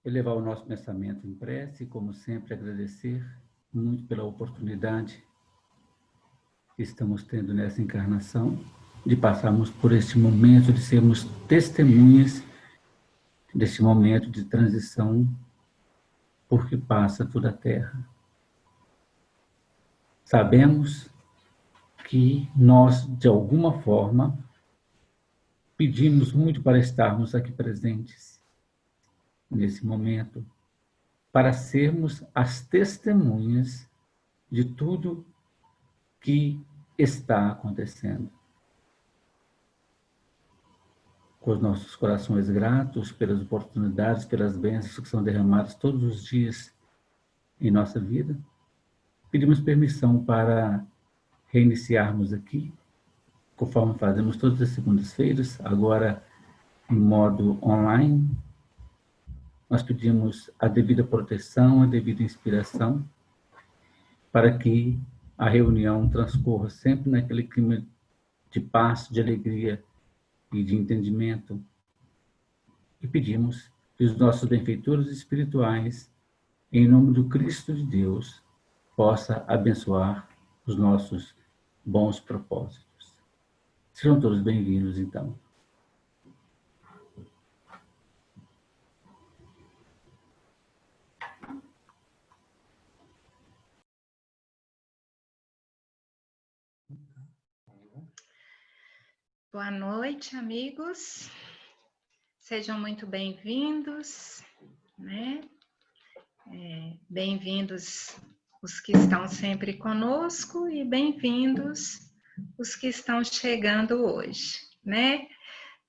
elevar o nosso pensamento em prece e, como sempre, agradecer muito pela oportunidade que estamos tendo nessa encarnação, de passarmos por este momento, de sermos testemunhas deste momento de transição por que passa toda a Terra. Sabemos que nós, de alguma forma, pedimos muito para estarmos aqui presentes nesse momento, para sermos as testemunhas de tudo que está acontecendo. Com os nossos corações gratos pelas oportunidades, pelas bênçãos que são derramadas todos os dias em nossa vida, pedimos permissão para reiniciarmos aqui, conforme fazemos todas as segundas-feiras, agora em modo online. Nós pedimos a devida proteção, a devida inspiração, para que a reunião transcorra sempre naquele clima de paz, de alegria e de entendimento. E pedimos que os nossos benfeitores espirituais, em nome do Cristo de Deus, possa abençoar os nossos bons propósitos. Sejam todos bem-vindos, então. Boa noite, amigos. Sejam muito bem-vindos, né? Bem-vindos os que estão sempre conosco e bem-vindos os que estão chegando hoje, né?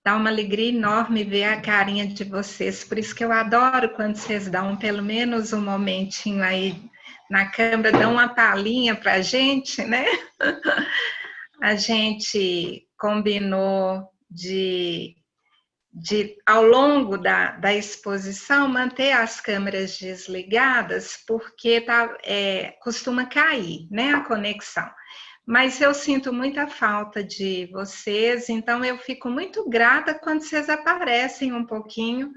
Dá uma alegria enorme ver a carinha de vocês, por isso que eu adoro quando vocês dão pelo menos um momentinho aí na câmera, dão uma palhinha pra gente, né? A gente combinou de ao longo da exposição, manter as câmeras desligadas, porque costuma cair, né, a conexão. Mas eu sinto muita falta de vocês, então eu fico muito grata quando vocês aparecem um pouquinho,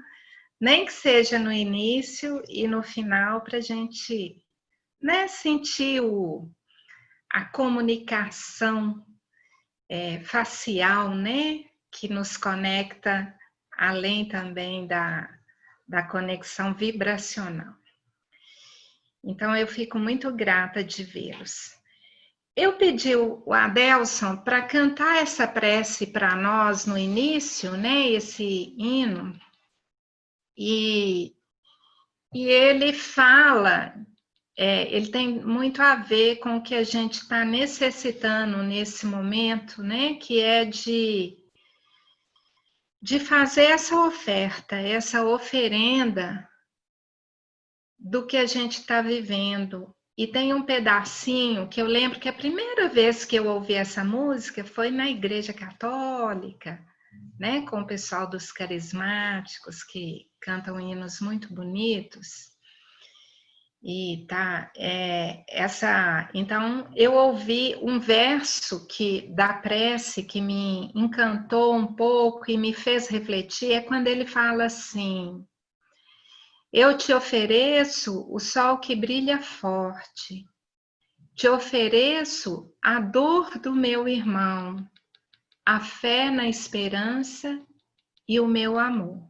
nem que seja no início e no final, para a gente, né, sentir a comunicação facial, né, que nos conecta, além também da conexão vibracional. Então, eu fico muito grata de vê-los. Eu pedi o Adelson para cantar essa prece para nós no início, né, esse hino, e ele fala, ele tem muito a ver com o que a gente está necessitando nesse momento, né, que é de fazer essa oferta, essa oferenda do que a gente está vivendo. E tem um pedacinho que eu lembro que a primeira vez que eu ouvi essa música foi na Igreja Católica, né, com o pessoal dos carismáticos que cantam hinos muito bonitos. E então eu ouvi um verso da prece que me encantou um pouco e me fez refletir, é quando ele fala assim: eu te ofereço o sol que brilha forte, te ofereço a dor do meu irmão, a fé na esperança e o meu amor.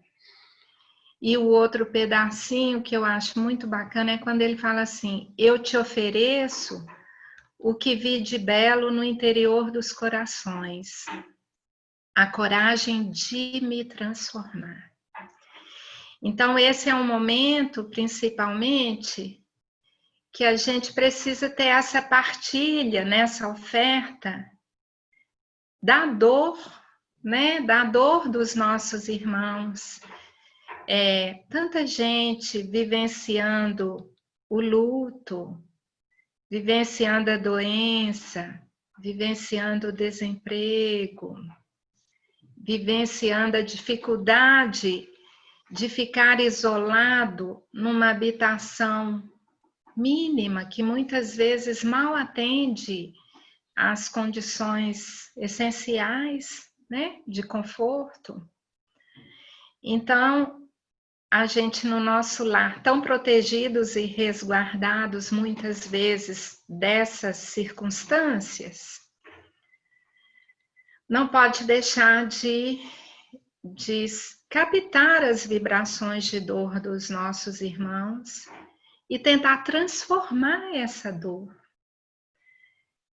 E o outro pedacinho que eu acho muito bacana é quando ele fala assim: eu te ofereço o que vi de belo no interior dos corações, a coragem de me transformar. Então, esse é um momento, principalmente, que a gente precisa ter essa partilha, nessa oferta, da dor, né? Da dor dos nossos irmãos. Tanta gente vivenciando o luto, vivenciando a doença, vivenciando o desemprego, vivenciando a dificuldade de ficar isolado numa habitação mínima, que muitas vezes mal atende às condições essenciais, né, de conforto. Então, a gente no nosso lar, tão protegidos e resguardados muitas vezes dessas circunstâncias, não pode deixar de captar as vibrações de dor dos nossos irmãos e tentar transformar essa dor.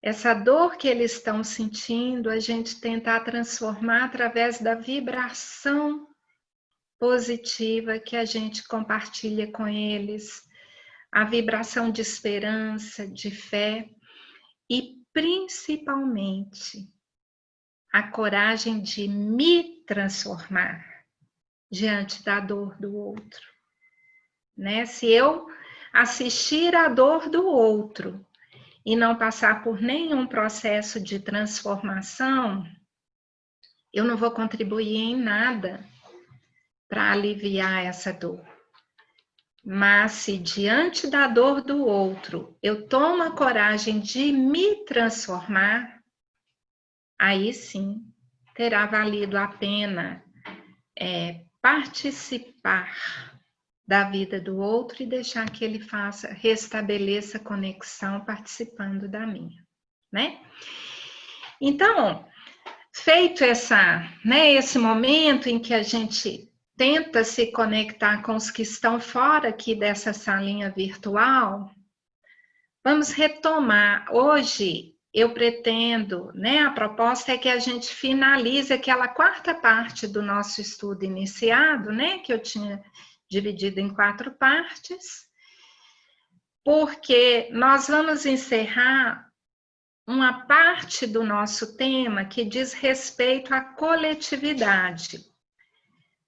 Essa dor que eles estão sentindo, a gente tentar transformar através da vibração positiva que a gente compartilha com eles, a vibração de esperança, de fé e principalmente a coragem de me transformar diante da dor do outro, né? Se eu assistir à dor do outro e não passar por nenhum processo de transformação, eu não vou contribuir em nada para aliviar essa dor. Mas se diante da dor do outro eu tomo a coragem de me transformar, aí sim terá valido a pena participar da vida do outro e deixar que ele restabeleça a conexão participando da minha, né? Então, feito esse momento em que a gente tenta se conectar com os que estão fora aqui dessa salinha virtual, vamos retomar. Hoje eu pretendo, né, a proposta é que a gente finalize aquela quarta parte do nosso estudo iniciado, né, que eu tinha dividido em 4 partes, porque nós vamos encerrar uma parte do nosso tema que diz respeito à coletividade,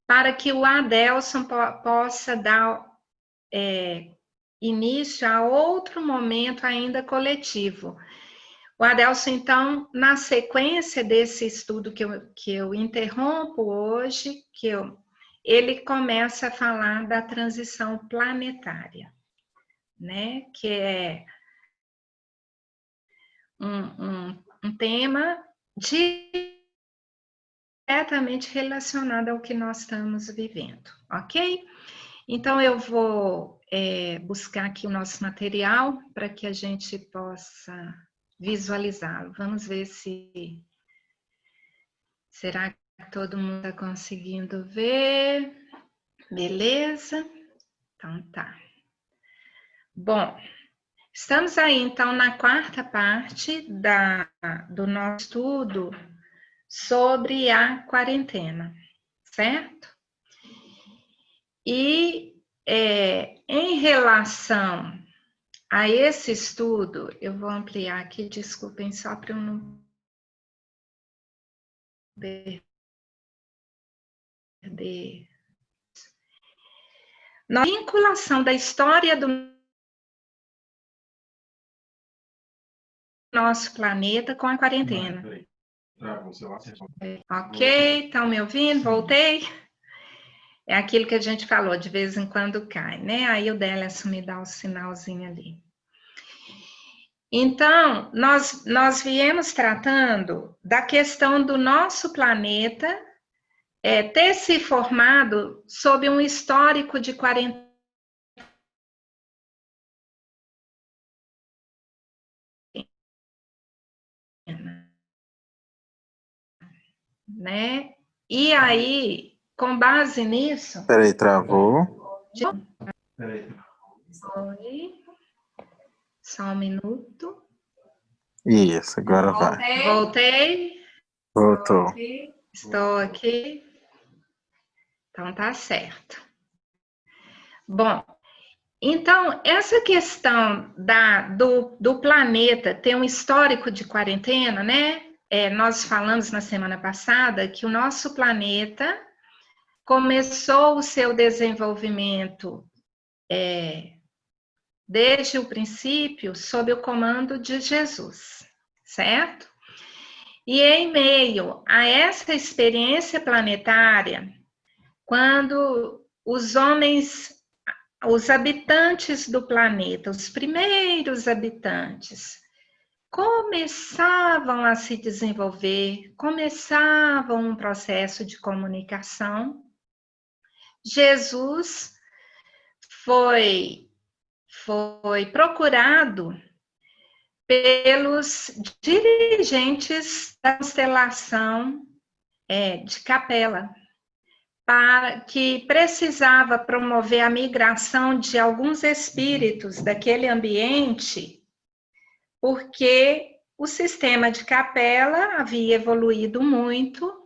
para que o Adelson possa dar início a outro momento ainda coletivo. O Adelson, então, na sequência desse estudo que eu interrompo hoje, ele começa a falar da transição planetária, né? Que é um tema diretamente relacionado ao que nós estamos vivendo, ok? Então, eu vou buscar aqui o nosso material para que a gente possa visualizá-lo. Vamos ver será que todo mundo está conseguindo ver? Beleza? Então tá. Bom, estamos aí então na quarta parte do nosso estudo sobre a quarentena, certo? E em relação a esse estudo, eu vou ampliar aqui, desculpem, só para eu não perder. Na vinculação da história do nosso planeta com a quarentena. Ok, estão me ouvindo? Voltei? É aquilo que a gente falou, de vez em quando cai, né? Aí o Délis me dá o sinalzinho ali. Então, nós viemos tratando da questão do nosso planeta ter se formado sob um histórico de quarentena, né? E aí, com base nisso... Peraí, travou. Oi. Só um minuto. Isso, agora vai. Voltei. Voltou. Estou aqui. Então, tá certo. Bom, então, essa questão do planeta ter um histórico de quarentena, né? Nós falamos na semana passada que o nosso planeta começou o seu desenvolvimento desde o princípio sob o comando de Jesus, certo? E em meio a essa experiência planetária, quando os homens, os habitantes do planeta, os primeiros habitantes, começavam a se desenvolver, começavam um processo de comunicação, Jesus foi procurado pelos dirigentes da constelação de Capela, que precisava promover a migração de alguns espíritos daquele ambiente, porque o sistema de Capela havia evoluído muito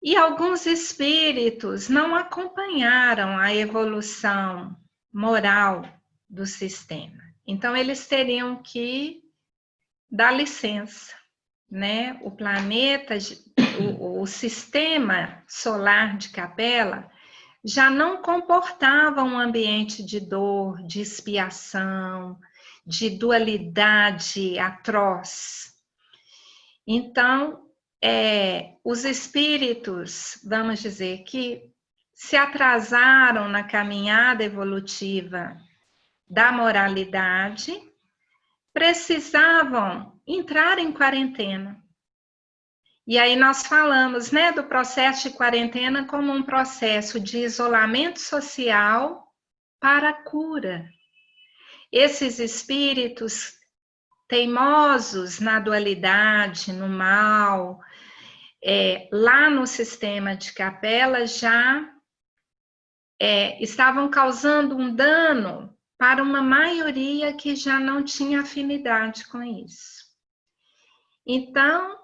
e alguns espíritos não acompanharam a evolução moral do sistema. Então, eles teriam que dar licença, né? O planeta, o sistema solar de Capela já não comportava um ambiente de dor, de expiação, de dualidade atroz. Então, os espíritos, vamos dizer, que se atrasaram na caminhada evolutiva da moralidade, precisavam entrar em quarentena. E aí nós falamos, né, do processo de quarentena como um processo de isolamento social para a cura. Esses espíritos teimosos na dualidade, no mal, lá no sistema de Capela já estavam causando um dano para uma maioria que já não tinha afinidade com isso. Então,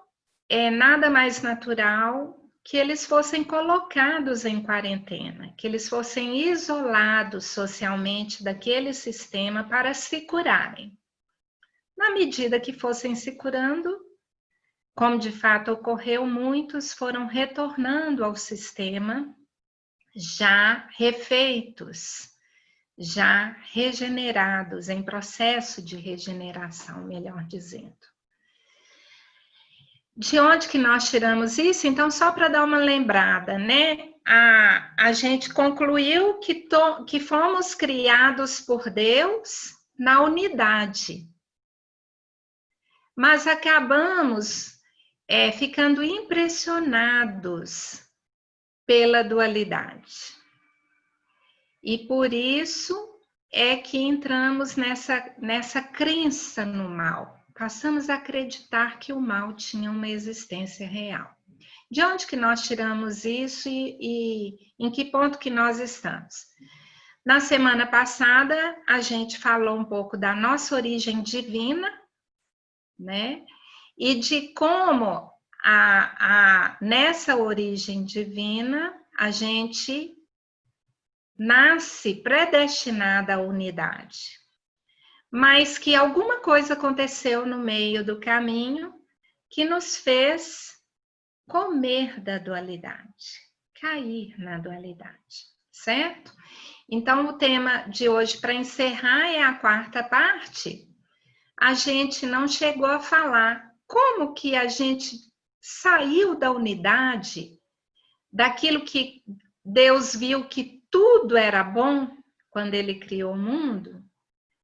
é nada mais natural que eles fossem colocados em quarentena, que eles fossem isolados socialmente daquele sistema para se curarem. Na medida que fossem se curando, como de fato ocorreu, muitos foram retornando ao sistema já refeitos, já regenerados, em processo de regeneração, melhor dizendo. De onde que nós tiramos isso? Então, só para dar uma lembrada, né? A gente concluiu que fomos criados por Deus na unidade. Mas acabamos ficando impressionados pela dualidade. E por isso é que entramos nessa crença no mal. Passamos a acreditar que o mal tinha uma existência real. De onde que nós tiramos isso e em que ponto que nós estamos? Na semana passada, a gente falou um pouco da nossa origem divina, né? E de como nessa origem divina a gente nasce predestinada à unidade, mas que alguma coisa aconteceu no meio do caminho que nos fez comer da dualidade, cair na dualidade, certo? Então, o tema de hoje, para encerrar, é a quarta parte. A gente não chegou a falar como que a gente saiu da unidade, daquilo que Deus viu que tudo era bom quando Ele criou o mundo.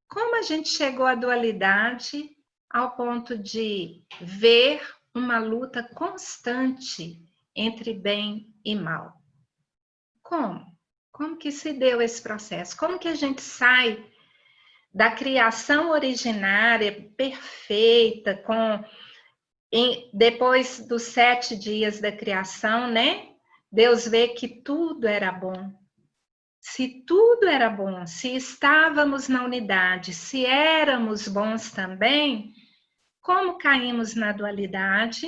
Como a gente chegou à dualidade ao ponto de ver uma luta constante entre bem e mal? Como? Como que se deu esse processo? Como que a gente sai da criação originária, perfeita, depois dos 7 dias da criação, né? Deus vê que tudo era bom. Se tudo era bom, se estávamos na unidade, se éramos bons também, como caímos na dualidade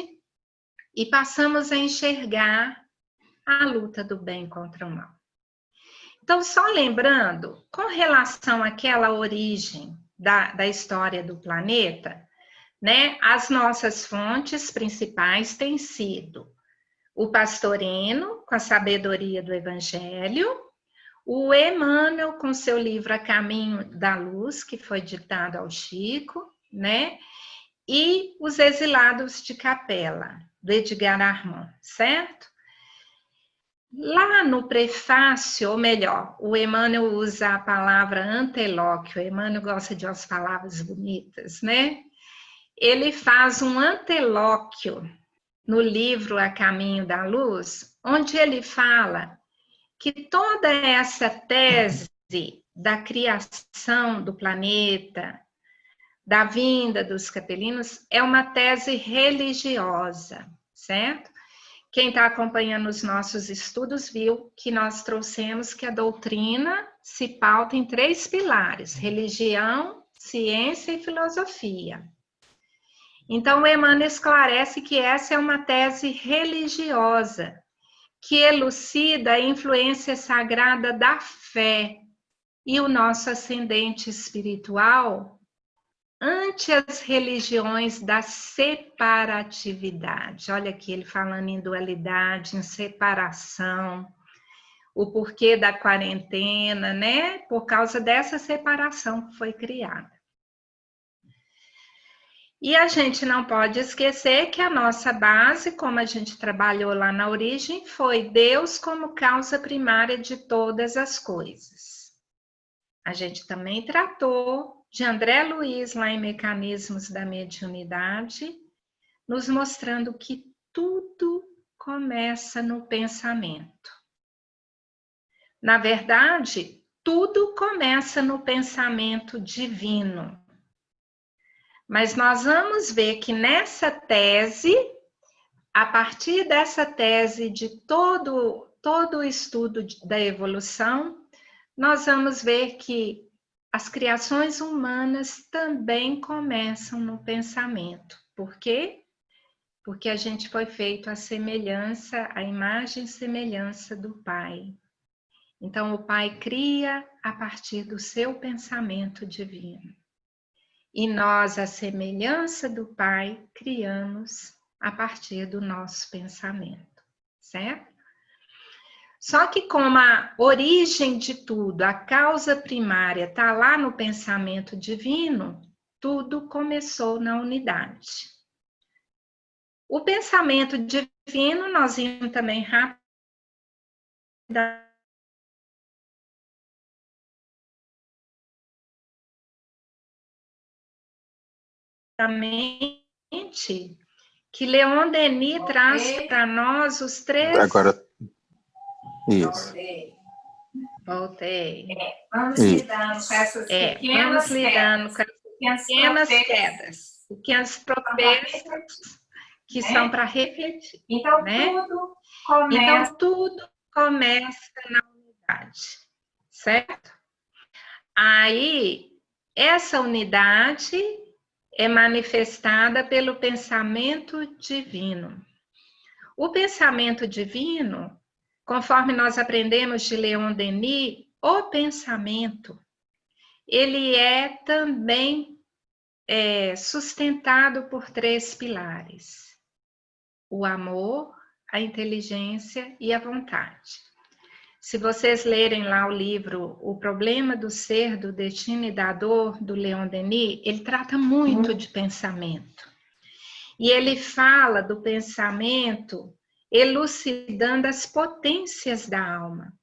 e passamos a enxergar a luta do bem contra o mal. Então, só lembrando, com relação àquela origem da história do planeta, né, as nossas fontes principais têm sido o Pastorino, com a sabedoria do Evangelho, o Emmanuel, com seu livro A Caminho da Luz, que foi ditado ao Chico, né? E os Exilados de Capela, do Edgar Armand, certo? Lá no prefácio, ou melhor, o Emmanuel usa a palavra antelóquio, o Emmanuel gosta de umas palavras bonitas, né? Ele faz um antelóquio no livro A Caminho da Luz, onde ele fala que toda essa tese da criação do planeta, da vinda dos capelinos, é uma tese religiosa, certo? Quem está acompanhando os nossos estudos viu que nós trouxemos que a doutrina se pauta em 3 pilares: religião, ciência e filosofia. Então, Emmanuel esclarece que essa é uma tese religiosa, que elucida a influência sagrada da fé e o nosso ascendente espiritual ante as religiões da separatividade. Olha aqui ele falando em dualidade, em separação, o porquê da quarentena, né? Por causa dessa separação que foi criada. E a gente não pode esquecer que a nossa base, como a gente trabalhou lá na origem, foi Deus como causa primária de todas as coisas. A gente também tratou de André Luiz, lá em Mecanismos da Mediunidade, nos mostrando que tudo começa no pensamento. Na verdade, tudo começa no pensamento divino. Mas nós vamos ver que nessa tese, a partir dessa tese de todo o estudo da evolução, nós vamos ver que as criações humanas também começam no pensamento. Por quê? Porque a gente foi feito à semelhança, à imagem e semelhança do Pai. Então, o Pai cria a partir do seu pensamento divino. E nós, à semelhança do Pai, criamos a partir do nosso pensamento, certo? Só que como a origem de tudo, a causa primária está lá no pensamento divino, tudo começou na unidade. O pensamento divino, nós vimos também rapidamente, que Leon Denis traz para nós os 3... Agora, isso. Voltei. Vamos lidando com essas pequenas quedas, pequenas tropeços que são para refletir. Então, né? Tudo começa na unidade, certo? Aí, essa unidade é manifestada pelo pensamento divino. O pensamento divino, conforme nós aprendemos de Leon Denis, o pensamento, ele é também sustentado por 3 pilares: o amor, a inteligência e a vontade. Se vocês lerem lá o livro O Problema do Ser, do Destino e da Dor, do Leon Denis, ele trata muito de pensamento. E ele fala do pensamento elucidando as potências da alma,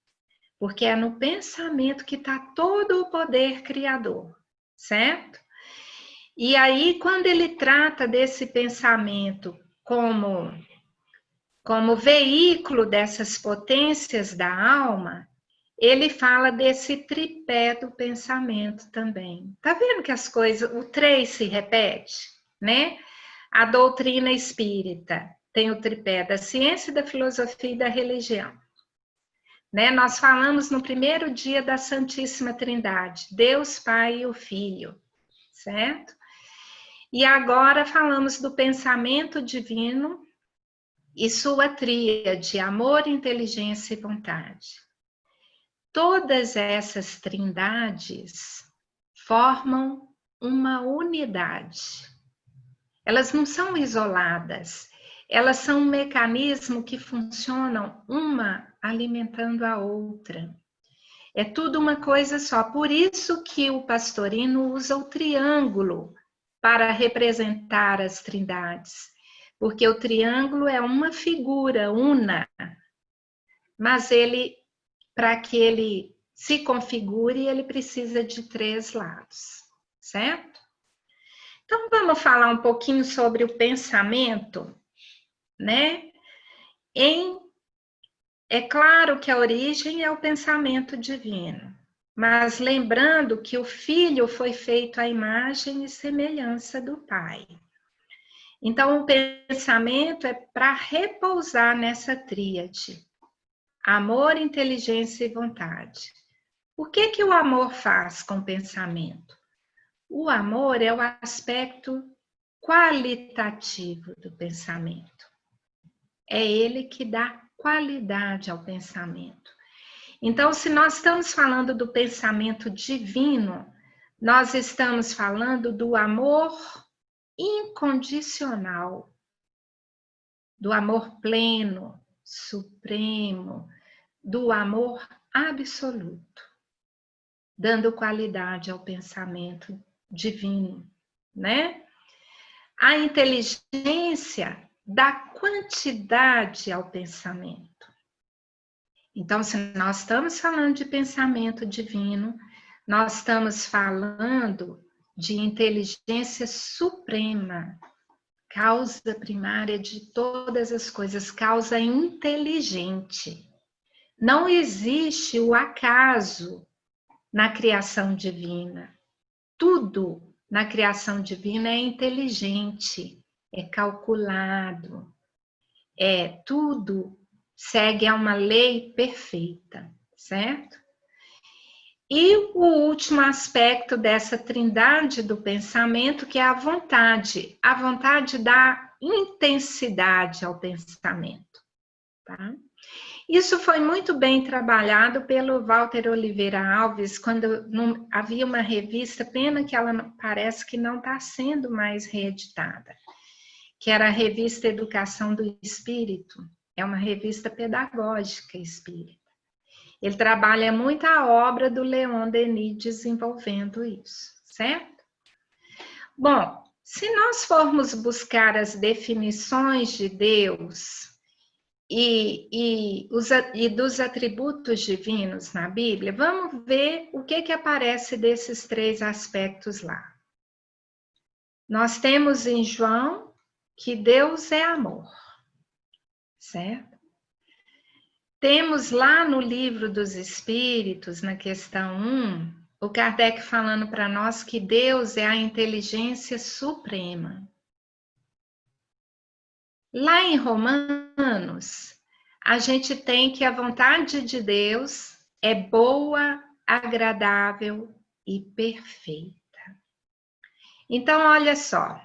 porque é no pensamento que está todo o poder criador, certo? E aí, quando ele trata desse pensamento como veículo dessas potências da alma, ele fala desse tripé do pensamento também. Tá vendo que as coisas, o 3 se repete, né? A doutrina espírita tem o tripé da ciência, da filosofia e da religião. Né? Nós falamos no primeiro dia da Santíssima Trindade, Deus Pai e o Filho, certo? E agora falamos do pensamento divino e sua tríade, amor, inteligência e vontade. Todas essas trindades formam uma unidade. Elas não são isoladas, elas são um mecanismo que funcionam uma alimentando a outra. É tudo uma coisa só. Por isso que o Pastorino usa o triângulo para representar as trindades. Porque o triângulo é uma figura una, mas ele, para que ele se configure, ele precisa de 3 lados, certo? Então, vamos falar um pouquinho sobre o pensamento, né? Em é claro que a origem é o pensamento divino, mas lembrando que o Filho foi feito à imagem e semelhança do Pai. Então, o pensamento é para repousar nessa tríade: amor, inteligência e vontade. O que o amor faz com o pensamento? O amor é o aspecto qualitativo do pensamento. É ele que dá qualidade ao pensamento. Então, se nós estamos falando do pensamento divino, nós estamos falando do amor incondicional, do amor pleno, supremo, do amor absoluto, dando qualidade ao pensamento divino, né? A inteligência dá quantidade ao pensamento. Então, se nós estamos falando de pensamento divino, nós estamos falando de inteligência suprema, causa primária de todas as coisas, causa inteligente. Não existe o acaso na criação divina. Tudo na criação divina é inteligente, é calculado, tudo segue a uma lei perfeita, certo? E o último aspecto dessa trindade do pensamento, que é a vontade. A vontade dá intensidade ao pensamento, tá? Isso foi muito bem trabalhado pelo Walter Oliveira Alves, quando havia uma revista, pena que ela parece que não está sendo mais reeditada, que era a revista Educação do Espírito, é uma revista pedagógica espírita. Ele trabalha muito a obra do Leon Denis desenvolvendo isso, certo? Bom, se nós formos buscar as definições de Deus e dos atributos divinos na Bíblia, vamos ver o que aparece desses três aspectos lá. Nós temos em João que Deus é amor, certo? Temos lá no Livro dos Espíritos, na questão 1, o Kardec falando para nós que Deus é a inteligência suprema. Lá em Romanos, a gente tem que a vontade de Deus é boa, agradável e perfeita. Então, olha só,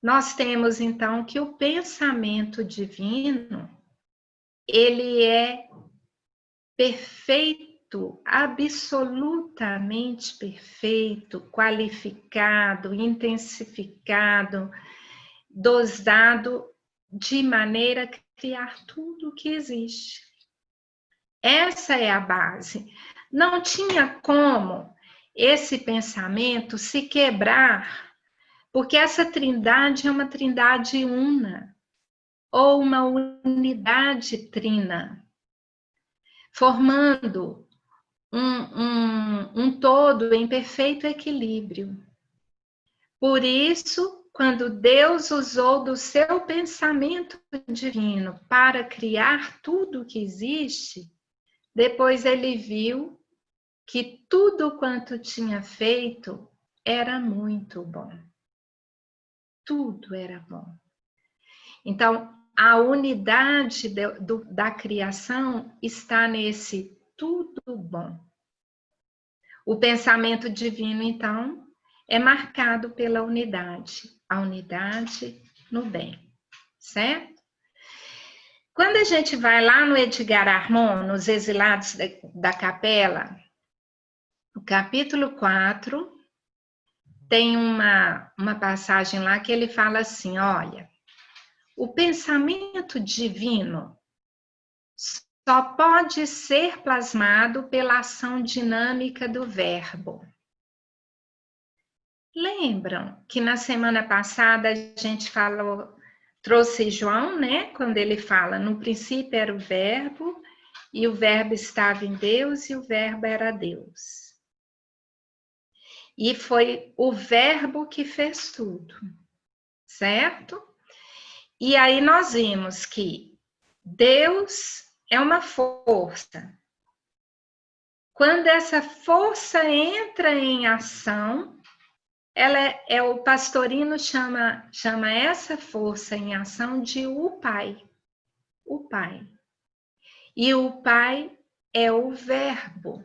nós temos então que o pensamento divino, ele é perfeito, absolutamente perfeito, qualificado, intensificado, dosado, de maneira a criar tudo o que existe. Essa é a base. Não tinha como esse pensamento se quebrar, porque essa trindade é uma trindade una, ou uma unidade trina, formando um todo em perfeito equilíbrio. Por isso, quando Deus usou do seu pensamento divino para criar tudo o que existe, depois ele viu que tudo quanto tinha feito era muito bom. Tudo era bom. Então, a unidade da criação está nesse tudo bom. O pensamento divino, então, é marcado pela unidade. A unidade no bem, certo? Quando a gente vai lá no Edgar Armand, nos Exilados da Capela, no capítulo 4, tem uma passagem lá que ele fala assim, olha, o pensamento divino só pode ser plasmado pela ação dinâmica do verbo. Lembram que na semana passada a gente trouxe João, né? Quando ele fala, no princípio era o verbo, e o verbo estava em Deus, e o verbo era Deus. E foi o verbo que fez tudo, certo? E aí nós vimos que Deus é uma força. Quando essa força entra em ação, o Pastorino chama essa força em ação de o Pai. O Pai. E o Pai é o Verbo.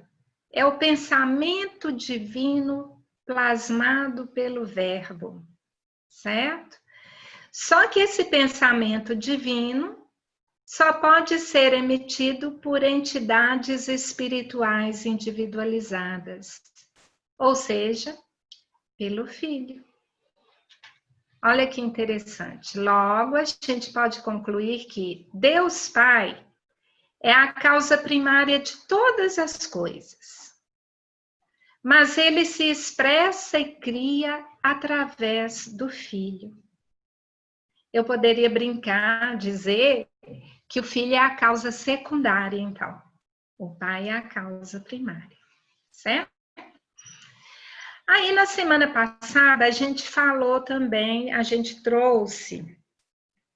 É o pensamento divino plasmado pelo Verbo. Certo? Só que esse pensamento divino só pode ser emitido por entidades espirituais individualizadas, ou seja, pelo Filho. Olha que interessante. Logo, a gente pode concluir que Deus Pai é a causa primária de todas as coisas. Mas ele se expressa e cria através do Filho. Eu poderia brincar, dizer que o Filho é a causa secundária, então. O Pai é a causa primária, certo? Aí, na semana passada, a gente falou também, a gente trouxe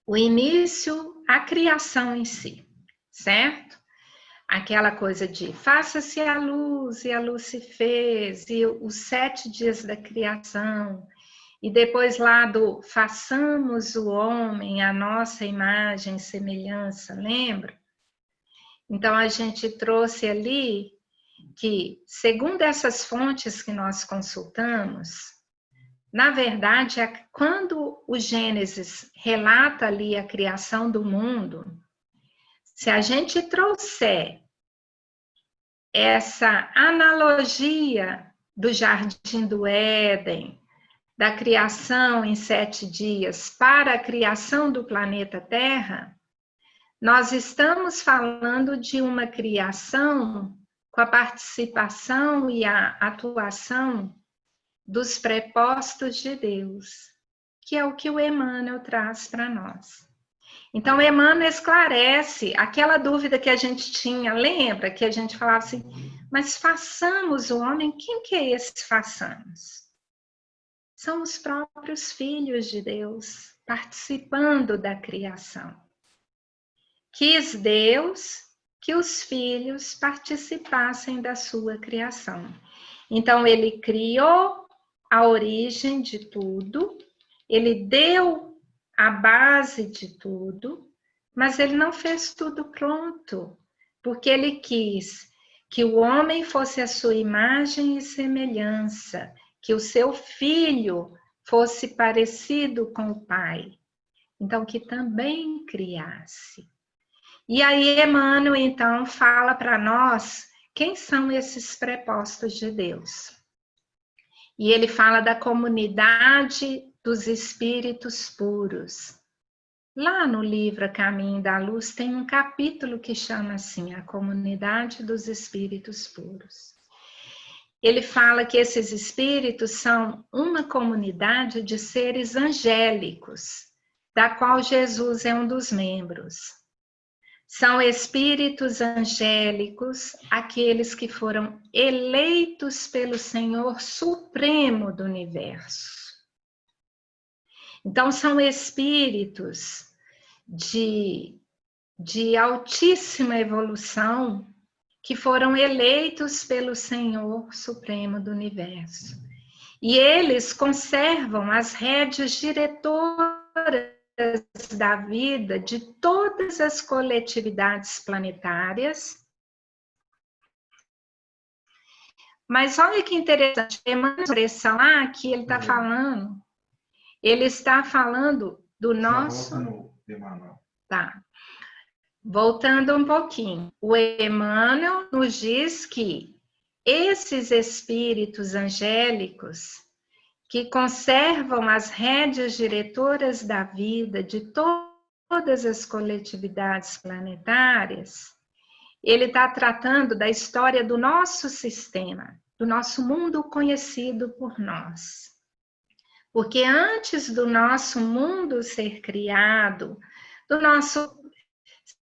o início, a criação em si, certo? Aquela coisa de faça-se a luz, e a luz se fez, e os 7 dias da criação, e depois lá do façamos o homem a nossa imagem e semelhança, lembra? Então, a gente trouxe ali que, segundo essas fontes que nós consultamos, na verdade, quando o Gênesis relata ali a criação do mundo, se a gente trouxer essa analogia do Jardim do Éden, da criação em 7 dias para a criação do planeta Terra, nós estamos falando de uma criação com a participação e a atuação dos prepostos de Deus, que é o que o Emmanuel traz para nós. Então, Emmanuel esclarece aquela dúvida que a gente tinha, lembra que a gente falava assim, mas façamos o homem, quem que é esse façamos? São os próprios filhos de Deus participando da criação. Quis Deus que os filhos participassem da sua criação. Então, ele criou a origem de tudo, ele deu a base de tudo, mas ele não fez tudo pronto, porque ele quis que o homem fosse a sua imagem e semelhança, que o seu filho fosse parecido com o Pai, então que também criasse. E aí Emmanuel, então, fala para nós quem são esses prepostos de Deus. E ele fala da comunidade dos espíritos puros. Lá no livro Caminho da Luz tem um capítulo que chama assim, a comunidade dos espíritos puros. Ele fala que esses espíritos são uma comunidade de seres angélicos, da qual Jesus é um dos membros. São espíritos angélicos, aqueles que foram eleitos pelo Senhor Supremo do Universo. Então, são espíritos de altíssima evolução que foram eleitos pelo Senhor Supremo do Universo. E eles conservam as rédeas diretoras da vida de todas as coletividades planetárias. Mas olha que interessante, Emmanuel expressa lá que ele está falando, ele está falando do nosso... Tá. Voltando um pouquinho, o Emmanuel nos diz que esses espíritos angélicos que conservam as rédeas diretoras da vida de todas as coletividades planetárias, ele está tratando da história do nosso sistema, do nosso mundo conhecido por nós. Porque antes do nosso mundo ser criado, do nosso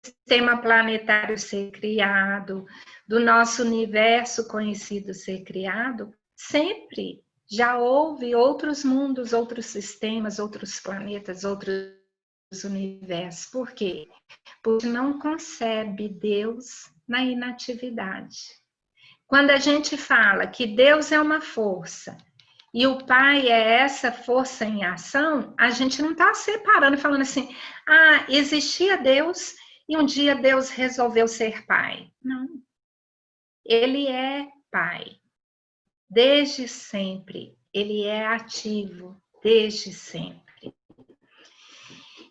sistema planetário ser criado, do nosso universo conhecido ser criado, sempre já houve outros mundos, outros sistemas, outros planetas, outros universos. Por quê? Porque não concebe Deus na inatividade. Quando a gente fala que Deus é uma força e o Pai é essa força em ação, a gente não está separando e falando assim, existia Deus e um dia Deus resolveu ser Pai. Não. Ele é Pai. Desde sempre. Ele é ativo. Desde sempre.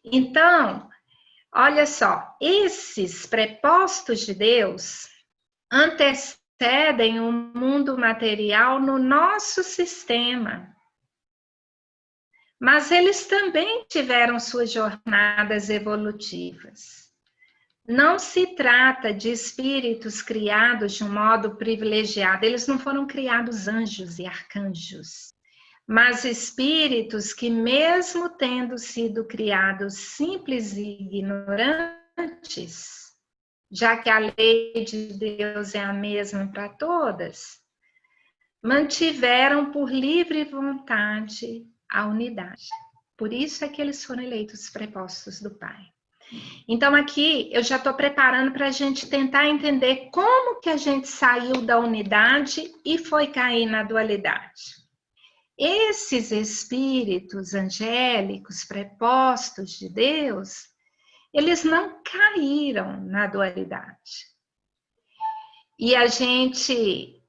Então, olha só, esses prepostos de Deus antecedem o mundo material no nosso sistema. Mas eles também tiveram suas jornadas evolutivas. Não se trata de espíritos criados de um modo privilegiado. Eles não foram criados anjos e arcanjos, mas espíritos que, mesmo tendo sido criados simples e ignorantes, já que a lei de Deus é a mesma para todas, mantiveram por livre vontade a unidade. Por isso é que eles foram eleitos prepostos do Pai. Então aqui eu já estou preparando para a gente tentar entender como que a gente saiu da unidade e foi cair na dualidade. Esses espíritos angélicos prepostos de Deus, eles não caíram na dualidade. E a gente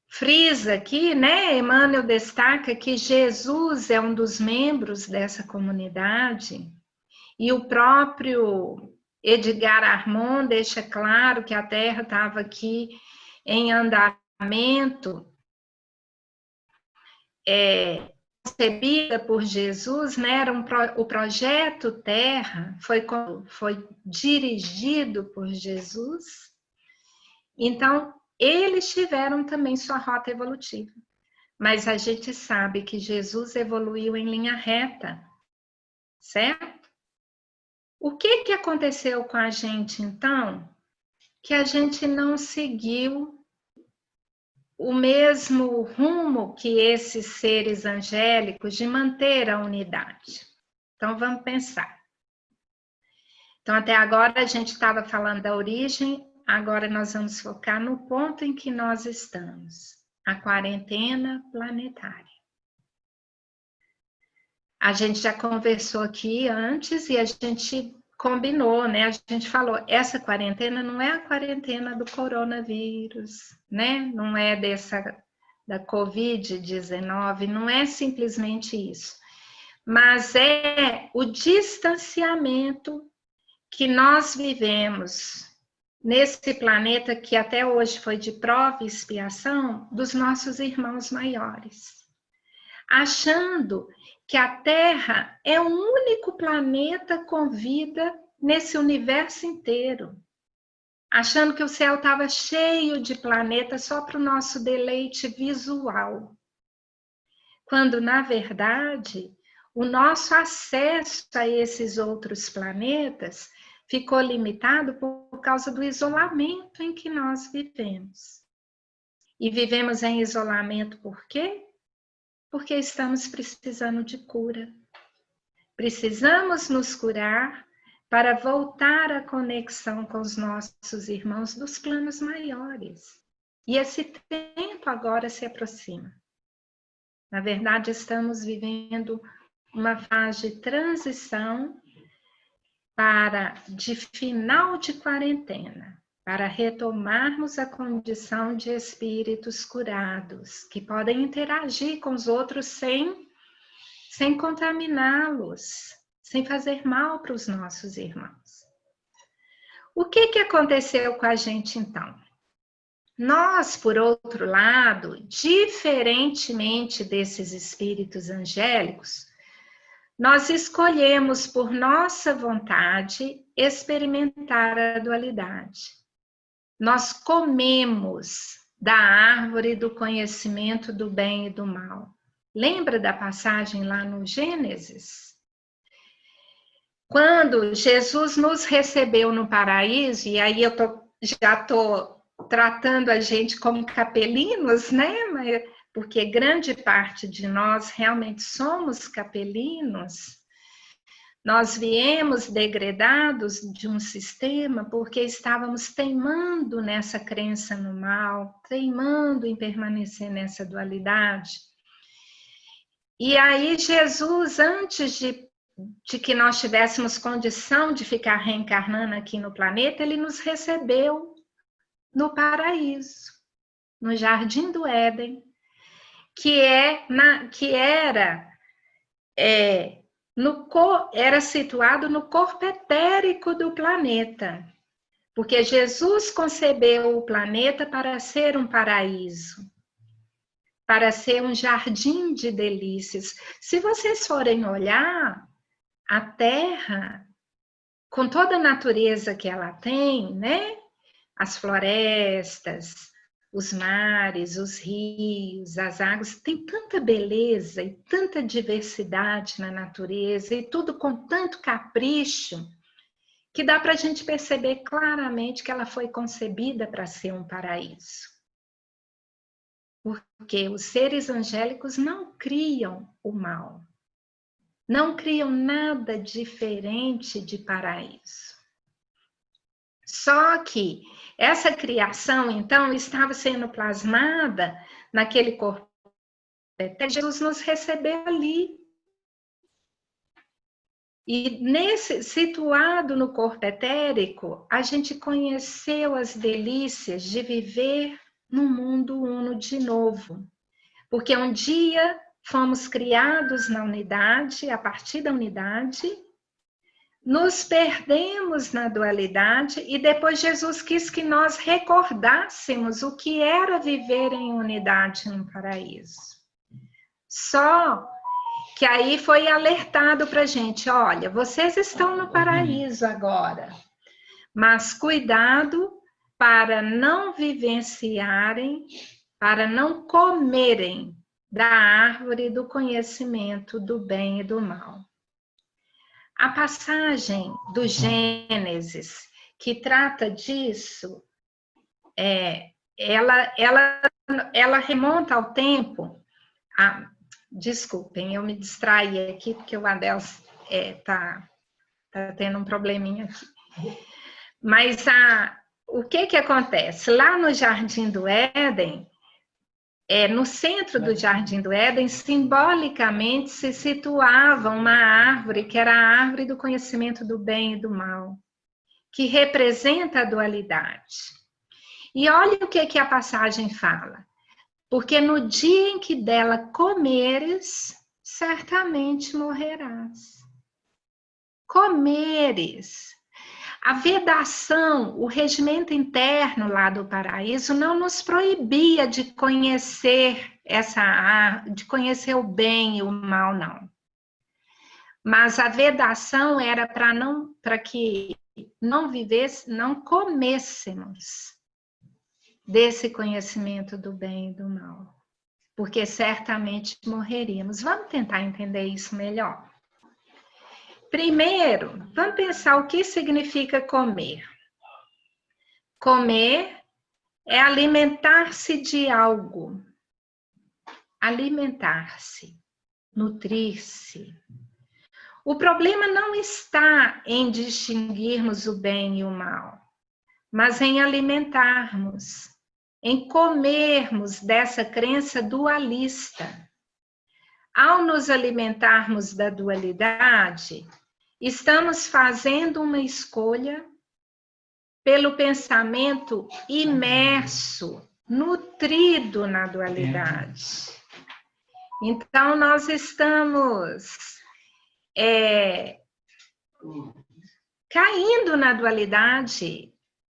frisa aqui, né? Emmanuel destaca que Jesus é um dos membros dessa comunidade e o próprio Edgar Armand deixa claro que a Terra estava aqui em andamento, concebida por Jesus, né? Era o projeto Terra foi dirigido por Jesus. Então, eles tiveram também sua rota evolutiva. Mas a gente sabe que Jesus evoluiu em linha reta, certo? O que aconteceu com a gente, então? Que a gente não seguiu o mesmo rumo que esses seres angélicos de manter a unidade. Então, vamos pensar. Então, até agora a gente estava falando da origem, agora nós vamos focar no ponto em que nós estamos, a quarentena planetária. A gente já conversou aqui antes e a gente combinou, né? A gente falou, essa quarentena não é a quarentena do coronavírus, né? Não é da Covid-19, não é simplesmente isso. Mas é o distanciamento que nós vivemos nesse planeta que até hoje foi de prova e expiação dos nossos irmãos maiores. Achando que a Terra é o único planeta com vida nesse universo inteiro. Achando que o céu estava cheio de planetas só para o nosso deleite visual. Quando, na verdade, o nosso acesso a esses outros planetas ficou limitado por causa do isolamento em que nós vivemos. E vivemos em isolamento por quê? Porque estamos precisando de cura. Precisamos nos curar para voltar à conexão com os nossos irmãos dos planos maiores. E esse tempo agora se aproxima. Na verdade, estamos vivendo uma fase de transição de final de quarentena, para retomarmos a condição de espíritos curados, que podem interagir com os outros sem contaminá-los, sem fazer mal para os nossos irmãos. O que aconteceu com a gente então? Nós, por outro lado, diferentemente desses espíritos angélicos, nós escolhemos por nossa vontade experimentar a dualidade. Nós comemos da árvore do conhecimento do bem e do mal. Lembra da passagem lá no Gênesis? Quando Jesus nos recebeu no paraíso, e aí eu já estou tratando a gente como capelinos, né? Porque grande parte de nós realmente somos capelinos. Nós viemos degradados de um sistema porque estávamos teimando nessa crença no mal, teimando em permanecer nessa dualidade. E aí Jesus, antes de que nós tivéssemos condição de ficar reencarnando aqui no planeta, ele nos recebeu no paraíso, no Jardim do Éden, que era situado no corpo etérico do planeta, porque Jesus concebeu o planeta para ser um paraíso, para ser um jardim de delícias. Se vocês forem olhar, a Terra, com toda a natureza que ela tem, né? As florestas, os mares, os rios, as águas, tem tanta beleza e tanta diversidade na natureza e tudo com tanto capricho que dá para a gente perceber claramente que ela foi concebida para ser um paraíso. Porque os seres angélicos não criam o mal, não criam nada diferente de paraíso. Só que essa criação, então, estava sendo plasmada naquele corpo etérico. Jesus nos recebeu ali. E situado no corpo etérico, a gente conheceu as delícias de viver no mundo uno de novo. Porque um dia fomos criados na unidade, a partir da unidade, nos perdemos na dualidade e depois Jesus quis que nós recordássemos o que era viver em unidade no paraíso. Só que aí foi alertado para a gente, olha, vocês estão no paraíso agora, mas cuidado para não vivenciarem, para não comerem da árvore do conhecimento do bem e do mal. A passagem do Gênesis, que trata disso, ela remonta ao tempo... Desculpem, eu me distraí aqui, porque o Adel tá tendo um probleminha aqui. Mas o que acontece? Lá no Jardim do Éden, no centro do Jardim do Éden, simbolicamente se situava uma árvore, que era a árvore do conhecimento do bem e do mal, que representa a dualidade. E olha o que a passagem fala. Porque no dia em que dela comeres, certamente morrerás. Comeres. A vedação, o regimento interno lá do paraíso não nos proibia de conhecer de conhecer o bem e o mal, não. Mas a vedação era para que não comêssemos desse conhecimento do bem e do mal, porque certamente morreríamos. Vamos tentar entender isso melhor. Primeiro, vamos pensar o que significa comer. Comer é alimentar-se de algo. Alimentar-se, nutrir-se. O problema não está em distinguirmos o bem e o mal, mas em alimentarmos, em comermos dessa crença dualista. Ao nos alimentarmos da dualidade, estamos fazendo uma escolha pelo pensamento imerso, nutrido na dualidade. Então, nós estamos caindo na dualidade.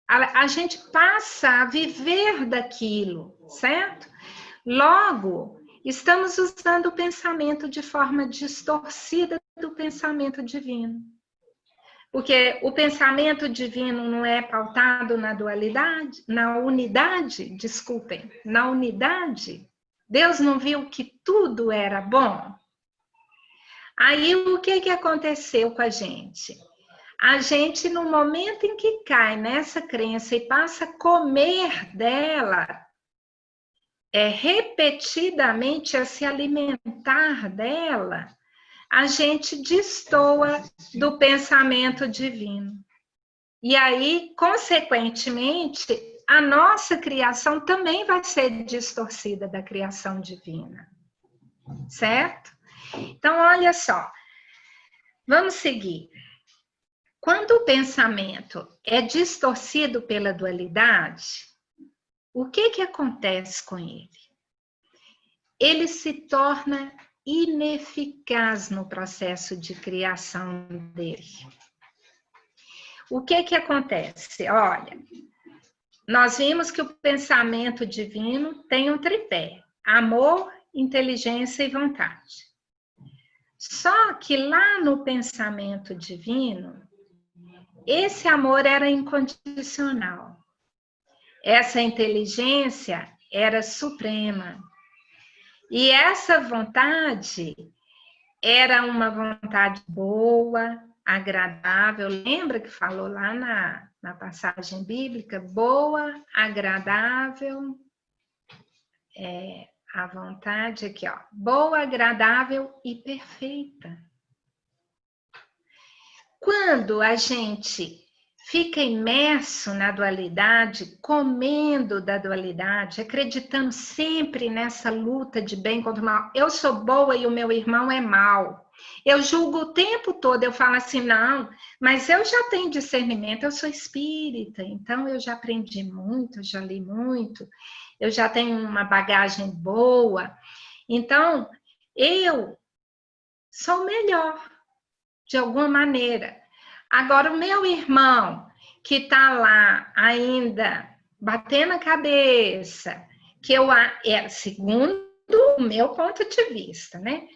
A gente passa a viver daquilo, certo? Logo, estamos usando o pensamento de forma distorcida do pensamento divino. Porque o pensamento divino não é pautado na dualidade, na unidade, na unidade. Deus não viu que tudo era bom? Aí, o que aconteceu com a gente? A gente, no momento em que cai nessa crença e passa a comer dela, repetidamente a se alimentar dela, a gente destoa do pensamento divino. E aí, consequentemente, a nossa criação também vai ser distorcida da criação divina. Certo? Então, olha só. Vamos seguir. Quando o pensamento é distorcido pela dualidade, o que acontece com ele? Ele se torna ineficaz no processo de criação dele. O que acontece? Olha, nós vimos que o pensamento divino tem um tripé: amor, inteligência e vontade. Só que lá no pensamento divino, esse amor era incondicional. Essa inteligência era suprema. E essa vontade era uma vontade boa, agradável. Lembra que falou lá na passagem bíblica? Boa, agradável, a vontade aqui, ó. Boa, agradável e perfeita. Quando a gente fica imerso na dualidade, comendo da dualidade, acreditando sempre nessa luta de bem contra o mal. Eu sou boa e o meu irmão é mau. Eu julgo o tempo todo, eu falo assim, não, mas eu já tenho discernimento, eu sou espírita, então eu já aprendi muito, eu já li muito, eu já tenho uma bagagem boa, então eu sou melhor, de alguma maneira. Agora, o meu irmão, que está lá ainda batendo a cabeça, que segundo o meu ponto de vista, né?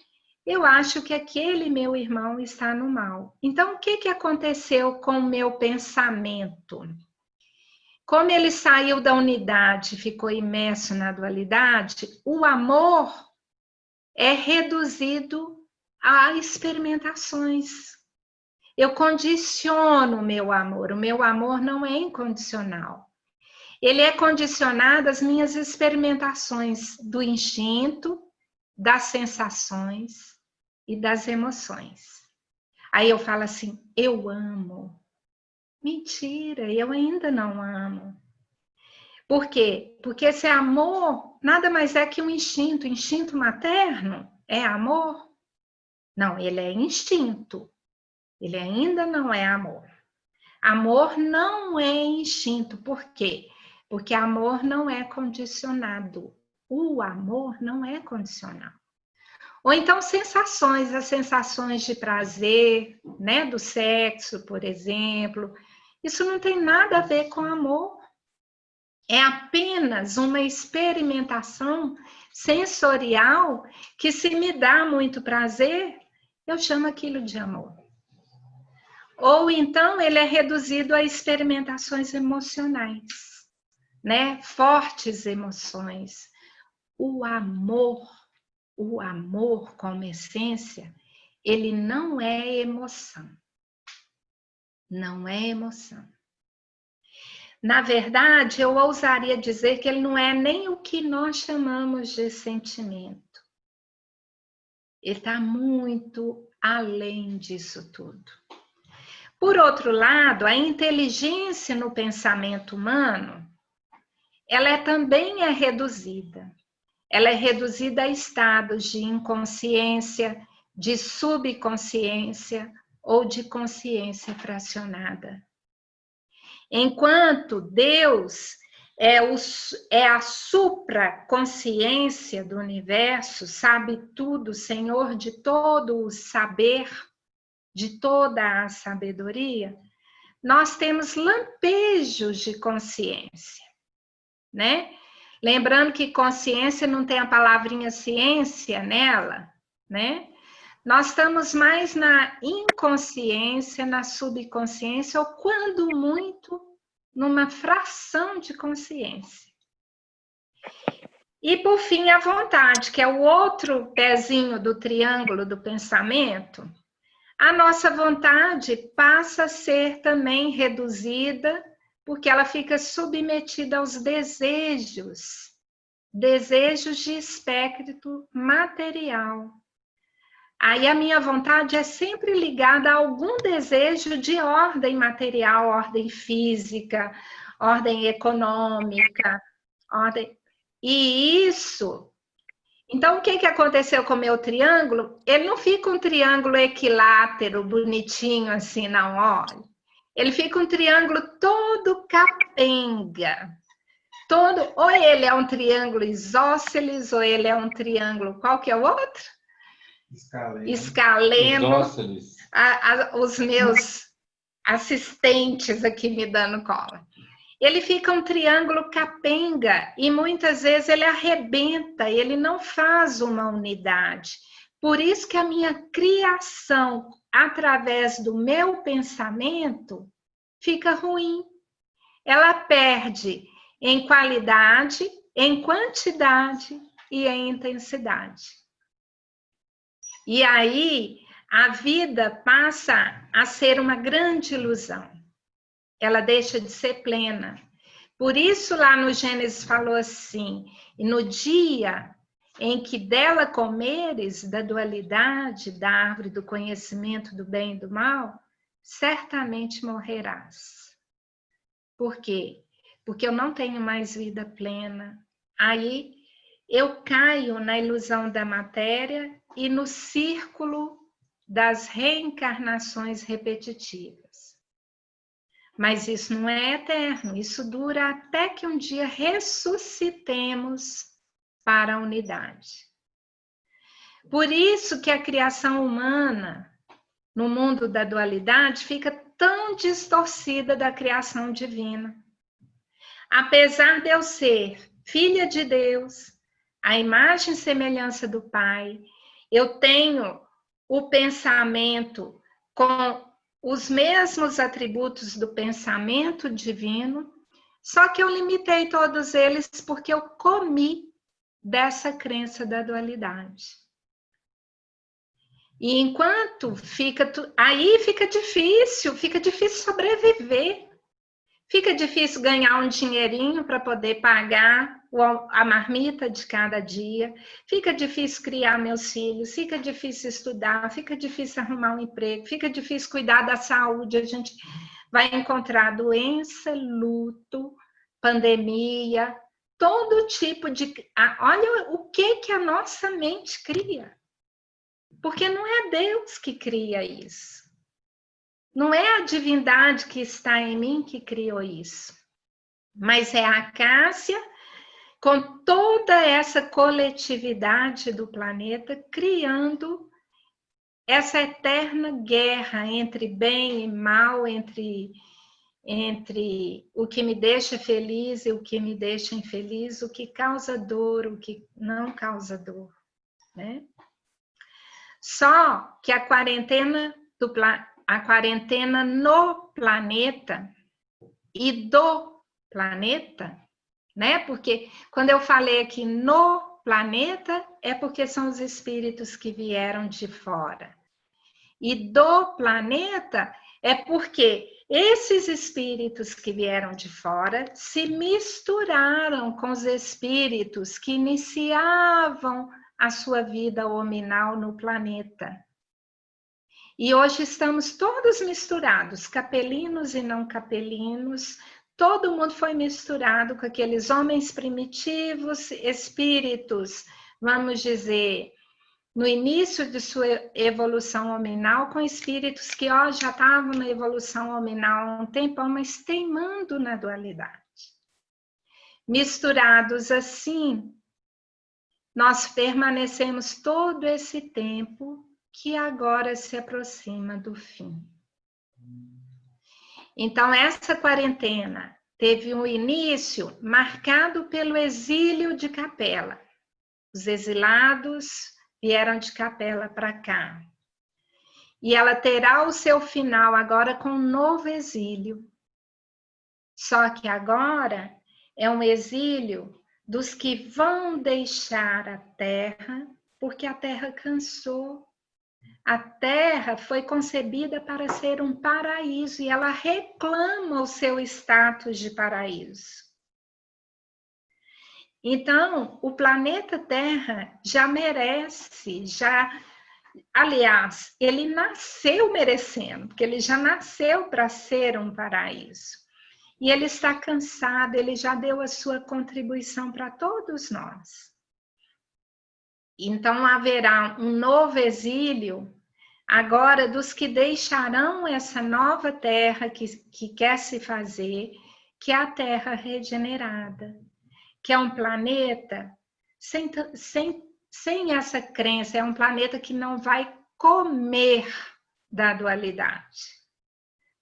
Eu acho que aquele meu irmão está no mal. Então, o que aconteceu com o meu pensamento? Como ele saiu da unidade, ficou imerso na dualidade, o amor é reduzido a experimentações. Eu condiciono o meu amor não é incondicional. Ele é condicionado às minhas experimentações do instinto, das sensações e das emoções. Aí eu falo assim, eu amo. Mentira, eu ainda não amo. Por quê? Porque esse amor nada mais é que um instinto. Instinto materno é amor? Não, ele é instinto. Ele ainda não é amor. Amor não é instinto. Por quê? Porque amor não é condicionado. O amor não é condicional. Ou então sensações, as sensações de prazer, né, do sexo, por exemplo. Isso não tem nada a ver com amor. É apenas uma experimentação sensorial que, se me dá muito prazer, eu chamo aquilo de amor. Ou então ele é reduzido a experimentações emocionais, né? Fortes emoções. O amor como essência, ele não é emoção. Não é emoção. Na verdade, eu ousaria dizer que ele não é nem o que nós chamamos de sentimento. Ele está muito além disso tudo. Por outro lado, a inteligência no pensamento humano, ela também é reduzida. Ela é reduzida a estados de inconsciência, de subconsciência ou de consciência fracionada. Enquanto Deus é a supraconsciência do universo, sabe tudo, Senhor de todo o saber, de toda a sabedoria, nós temos lampejos de consciência, né? Lembrando que consciência não tem a palavrinha ciência nela, né? Nós estamos mais na inconsciência, na subconsciência, ou quando muito, numa fração de consciência. E, por fim, a vontade, que é o outro pezinho do triângulo do pensamento. A nossa vontade passa a ser também reduzida, porque ela fica submetida aos desejos de espectro material. Aí a minha vontade é sempre ligada a algum desejo de ordem material, ordem física, ordem econômica, ordem... E isso... Então, o que aconteceu com o meu triângulo? Ele não fica um triângulo equilátero, bonitinho assim, não, olha. Ele fica um triângulo todo capenga. Todo, ou ele é um triângulo isósceles, ou ele é um triângulo... Qual que é o outro? Escaleno. Isósceles. Os meus assistentes aqui me dando cola. Ele fica um triângulo capenga e muitas vezes ele arrebenta, ele não faz uma unidade. Por isso que a minha criação, através do meu pensamento, fica ruim. Ela perde em qualidade, em quantidade e em intensidade. E aí, a vida passa a ser uma grande ilusão. Ela deixa de ser plena. Por isso, lá no Gênesis falou assim, e no dia em que dela comeres, da dualidade, da árvore do conhecimento do bem e do mal, certamente morrerás. Por quê? Porque eu não tenho mais vida plena. Aí, eu caio na ilusão da matéria e no círculo das reencarnações repetitivas. Mas isso não é eterno, isso dura até que um dia ressuscitemos para a unidade. Por isso que a criação humana, no mundo da dualidade, fica tão distorcida da criação divina. Apesar de eu ser filha de Deus, a imagem e semelhança do Pai, eu tenho o pensamento com os mesmos atributos do pensamento divino, só que eu limitei todos eles porque eu comi dessa crença da dualidade. E enquanto fica... Aí fica difícil sobreviver. Fica difícil ganhar um dinheirinho para poder pagar a marmita de cada dia. Fica difícil criar meus filhos, fica difícil estudar, fica difícil arrumar um emprego, fica difícil cuidar da saúde. A gente vai encontrar doença, luto, pandemia, todo tipo de... Olha o que a nossa mente cria. Porque não é Deus que cria isso. Não é a divindade que está em mim que criou isso, mas é a Cássia, com toda essa coletividade do planeta, criando essa eterna guerra entre bem e mal, entre o que me deixa feliz e o que me deixa infeliz, o que causa dor, o que não causa dor, né? Só que a quarentena no planeta e do planeta, né? Porque quando eu falei aqui no planeta, é porque são os espíritos que vieram de fora. E do planeta é porque esses espíritos que vieram de fora se misturaram com os espíritos que iniciavam a sua vida hominal no planeta. E hoje estamos todos misturados, capelinos e não capelinos, todo mundo foi misturado com aqueles homens primitivos, espíritos, vamos dizer, no início de sua evolução hominal, com espíritos que já estavam na evolução hominal há um tempão, mas teimando na dualidade. Misturados assim, nós permanecemos todo esse tempo que agora se aproxima do fim. Então, essa quarentena teve um início marcado pelo exílio de Capela. Os exilados vieram de Capela para cá. E ela terá o seu final agora com um novo exílio. Só que agora é um exílio dos que vão deixar a Terra, porque a Terra cansou. A Terra foi concebida para ser um paraíso e ela reclama o seu status de paraíso. Então, o planeta Terra já merece, já aliás, ele nasceu merecendo, porque ele já nasceu para ser um paraíso. E ele está cansado, ele já deu a sua contribuição para todos nós. Então haverá um novo exílio agora dos que deixarão essa nova terra que quer se fazer, que é a terra regenerada, que é um planeta sem essa crença, é um planeta que não vai comer da dualidade,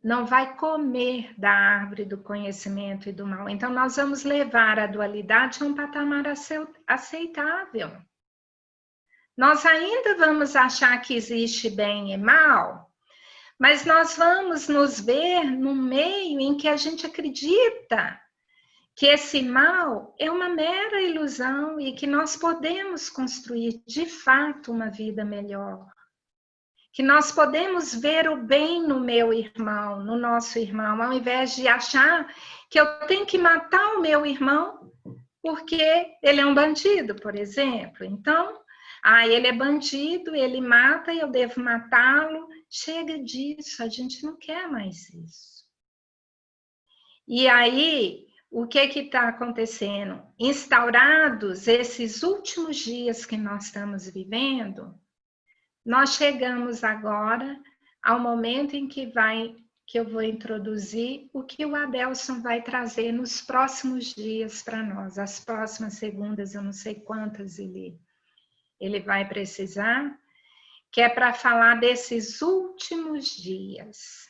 não vai comer da árvore do conhecimento e do mal. Então nós vamos levar a dualidade a um patamar aceitável. Nós ainda vamos achar que existe bem e mal, mas nós vamos nos ver num meio em que a gente acredita que esse mal é uma mera ilusão e que nós podemos construir, de fato, uma vida melhor. Que nós podemos ver o bem no meu irmão, no nosso irmão, ao invés de achar que eu tenho que matar o meu irmão porque ele é um bandido, por exemplo. Então, ele é bandido, ele mata e eu devo matá-lo. Chega disso, a gente não quer mais isso. E aí, o que está acontecendo? Instaurados esses últimos dias que nós estamos vivendo, nós chegamos agora ao momento em que eu vou introduzir o que o Adelson vai trazer nos próximos dias para nós. As próximas segundas, eu não sei quantas ele vai precisar, que é para falar desses últimos dias,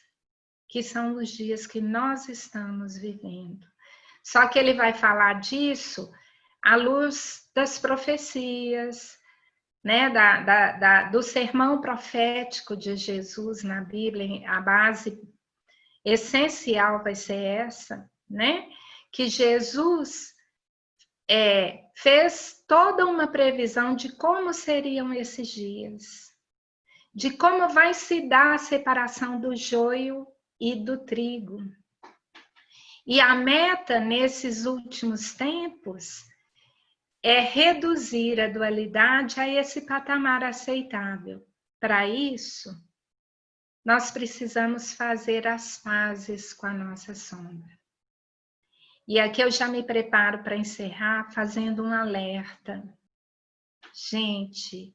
que são os dias que nós estamos vivendo. Só que ele vai falar disso à luz das profecias, né, do sermão profético de Jesus na Bíblia. A base essencial vai ser essa, né? Que Jesus fez toda uma previsão de como seriam esses dias, de como vai se dar a separação do joio e do trigo. E a meta nesses últimos tempos é reduzir a dualidade a esse patamar aceitável. Para isso, nós precisamos fazer as pazes com a nossa sombra. E aqui eu já me preparo para encerrar fazendo um alerta. Gente,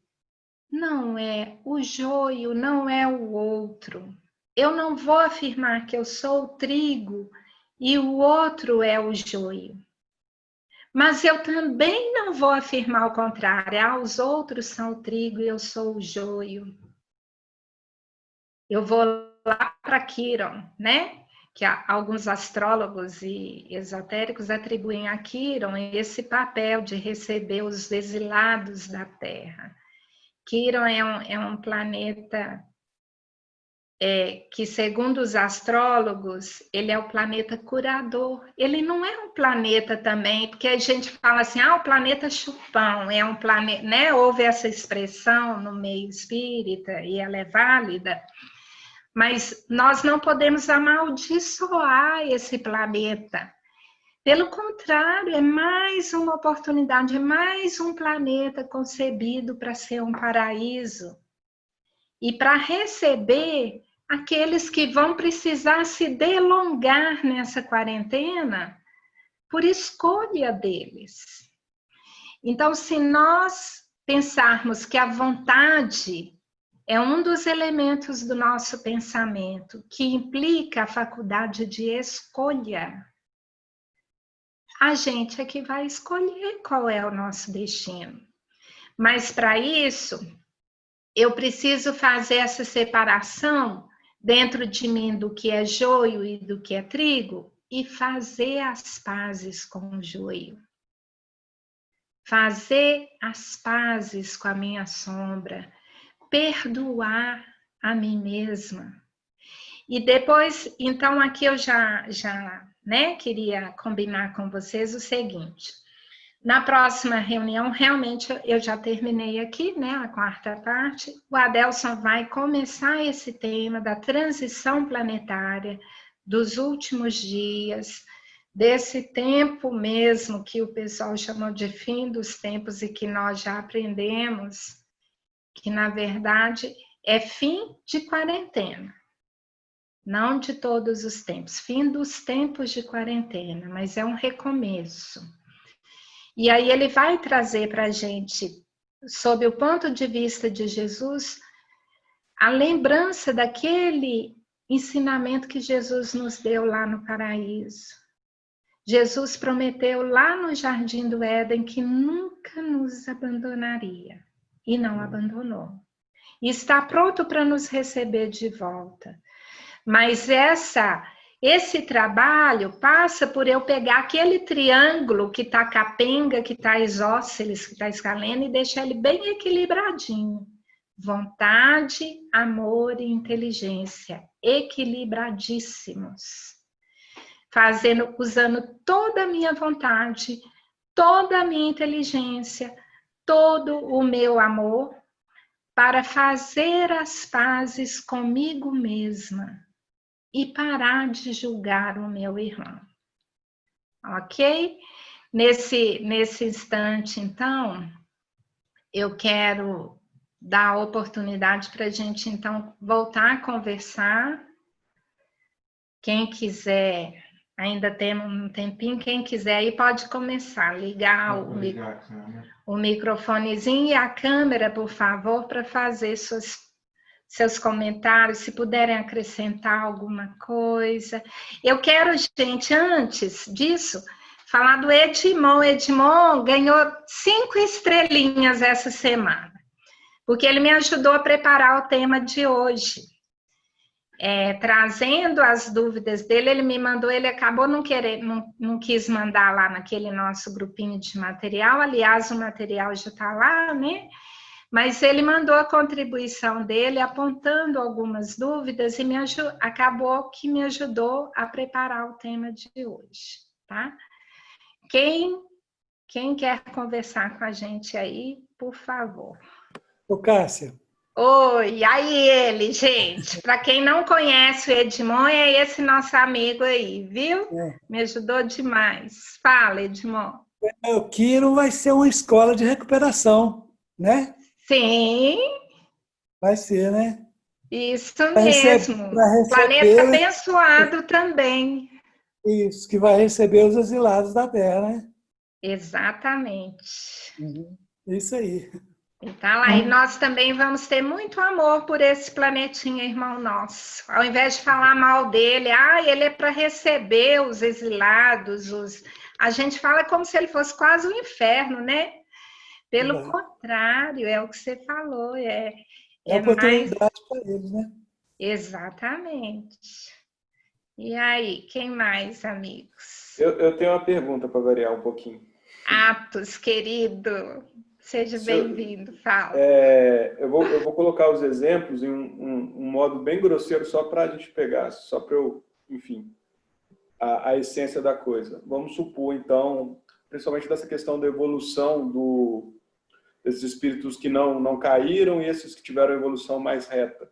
não é o joio, não é o outro. Eu não vou afirmar que eu sou o trigo e o outro é o joio. Mas eu também não vou afirmar o contrário. Os outros são o trigo e eu sou o joio. Eu vou lá para Quiron, né? Que alguns astrólogos e esotéricos atribuem a Quiron esse papel de receber os exilados da Terra. Quiron é um planeta que, segundo os astrólogos, ele é o planeta curador. Ele não é um planeta também, porque a gente fala assim, o planeta chupão, é um planeta, né? Houve essa expressão no meio espírita e ela é válida, mas nós não podemos amaldiçoar esse planeta. Pelo contrário, é mais uma oportunidade, é mais um planeta concebido para ser um paraíso. E para receber aqueles que vão precisar se delongar nessa quarentena por escolha deles. Então, se nós pensarmos que a vontade é um dos elementos do nosso pensamento que implica a faculdade de escolha, a gente é que vai escolher qual é o nosso destino. Mas para isso, eu preciso fazer essa separação dentro de mim do que é joio e do que é trigo e fazer as pazes com o joio. Fazer as pazes com a minha sombra, perdoar a mim mesma. E depois, então aqui eu já queria combinar com vocês o seguinte. Na próxima reunião, realmente, eu já terminei aqui, né, a quarta parte. O Adelson vai começar esse tema da transição planetária, dos últimos dias, desse tempo mesmo que o pessoal chamou de fim dos tempos e que nós já aprendemos, que na verdade é fim de quarentena. Não de todos os tempos, fim dos tempos de quarentena, mas é um recomeço. E aí ele vai trazer para a gente, sob o ponto de vista de Jesus, a lembrança daquele ensinamento que Jesus nos deu lá no paraíso. Jesus prometeu lá no Jardim do Éden que nunca nos abandonaria, e não abandonou. E está pronto para nos receber de volta. Mas esse trabalho passa por eu pegar aquele triângulo que está capenga, que está isósceles, que está escaleno, e deixar ele bem equilibradinho. Vontade, amor e inteligência, equilibradíssimos. Usando toda a minha vontade, toda a minha inteligência, todo o meu amor, para fazer as pazes comigo mesma e parar de julgar o meu irmão. Ok? Nesse instante, então, eu quero dar a oportunidade para a gente, então, voltar a conversar. Quem quiser, ainda tem um tempinho, quem quiser aí pode começar, ligar o microfonezinho e a câmera, por favor, para fazer seus comentários, se puderem acrescentar alguma coisa. Eu quero, gente, antes disso, falar do Edmond. Edmond ganhou 5 estrelinhas essa semana, porque ele me ajudou a preparar o tema de hoje. Trazendo as dúvidas dele, ele me mandou, ele acabou não quis mandar lá naquele nosso grupinho de material, aliás, o material já está lá, né? Mas ele mandou a contribuição dele apontando algumas dúvidas e acabou que me ajudou a preparar o tema de hoje, tá? Quem quer conversar com a gente aí, por favor. Ô, Cássia. Oi, aí ele, gente. Para quem não conhece o Edmond, é esse nosso amigo aí, viu? Me ajudou demais. Fala, Edmond. O Quiro vai ser uma escola de recuperação, né? Sim. Vai ser, né? Isso mesmo. Planeta abençoado também. Isso, que vai receber os exilados da Terra, né? Exatamente. Isso aí. Então, lá, e nós também vamos ter muito amor por esse planetinha, irmão nosso. Ao invés de falar mal dele, ele é para receber os exilados, a gente fala como se ele fosse quase um inferno, né? Pelo contrário, é o que você falou, é oportunidade para eles, né? Exatamente. E aí, quem mais, amigos? Eu tenho uma pergunta para variar um pouquinho. Atos, querido. Seja bem-vindo, fala. Eu vou colocar os exemplos em um modo bem grosseiro, só para a gente pegar, só para eu, enfim, a essência da coisa. Vamos supor, então, principalmente dessa questão da evolução desses espíritos que não caíram e esses que tiveram a evolução mais reta.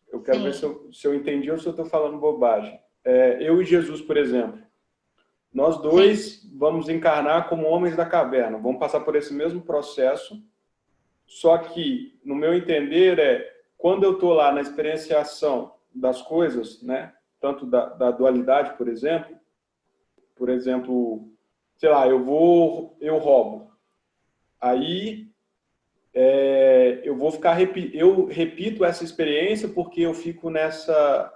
Eu quero ver se eu entendi ou se eu estou falando bobagem. Eu e Jesus, por exemplo. Nós dois vamos encarnar como homens da caverna, vamos passar por esse mesmo processo, só que, no meu entender, quando eu estou lá na experienciação das coisas, né, tanto da dualidade, por exemplo, sei lá, eu roubo, aí eu vou ficar, eu repito essa experiência porque eu fico nessa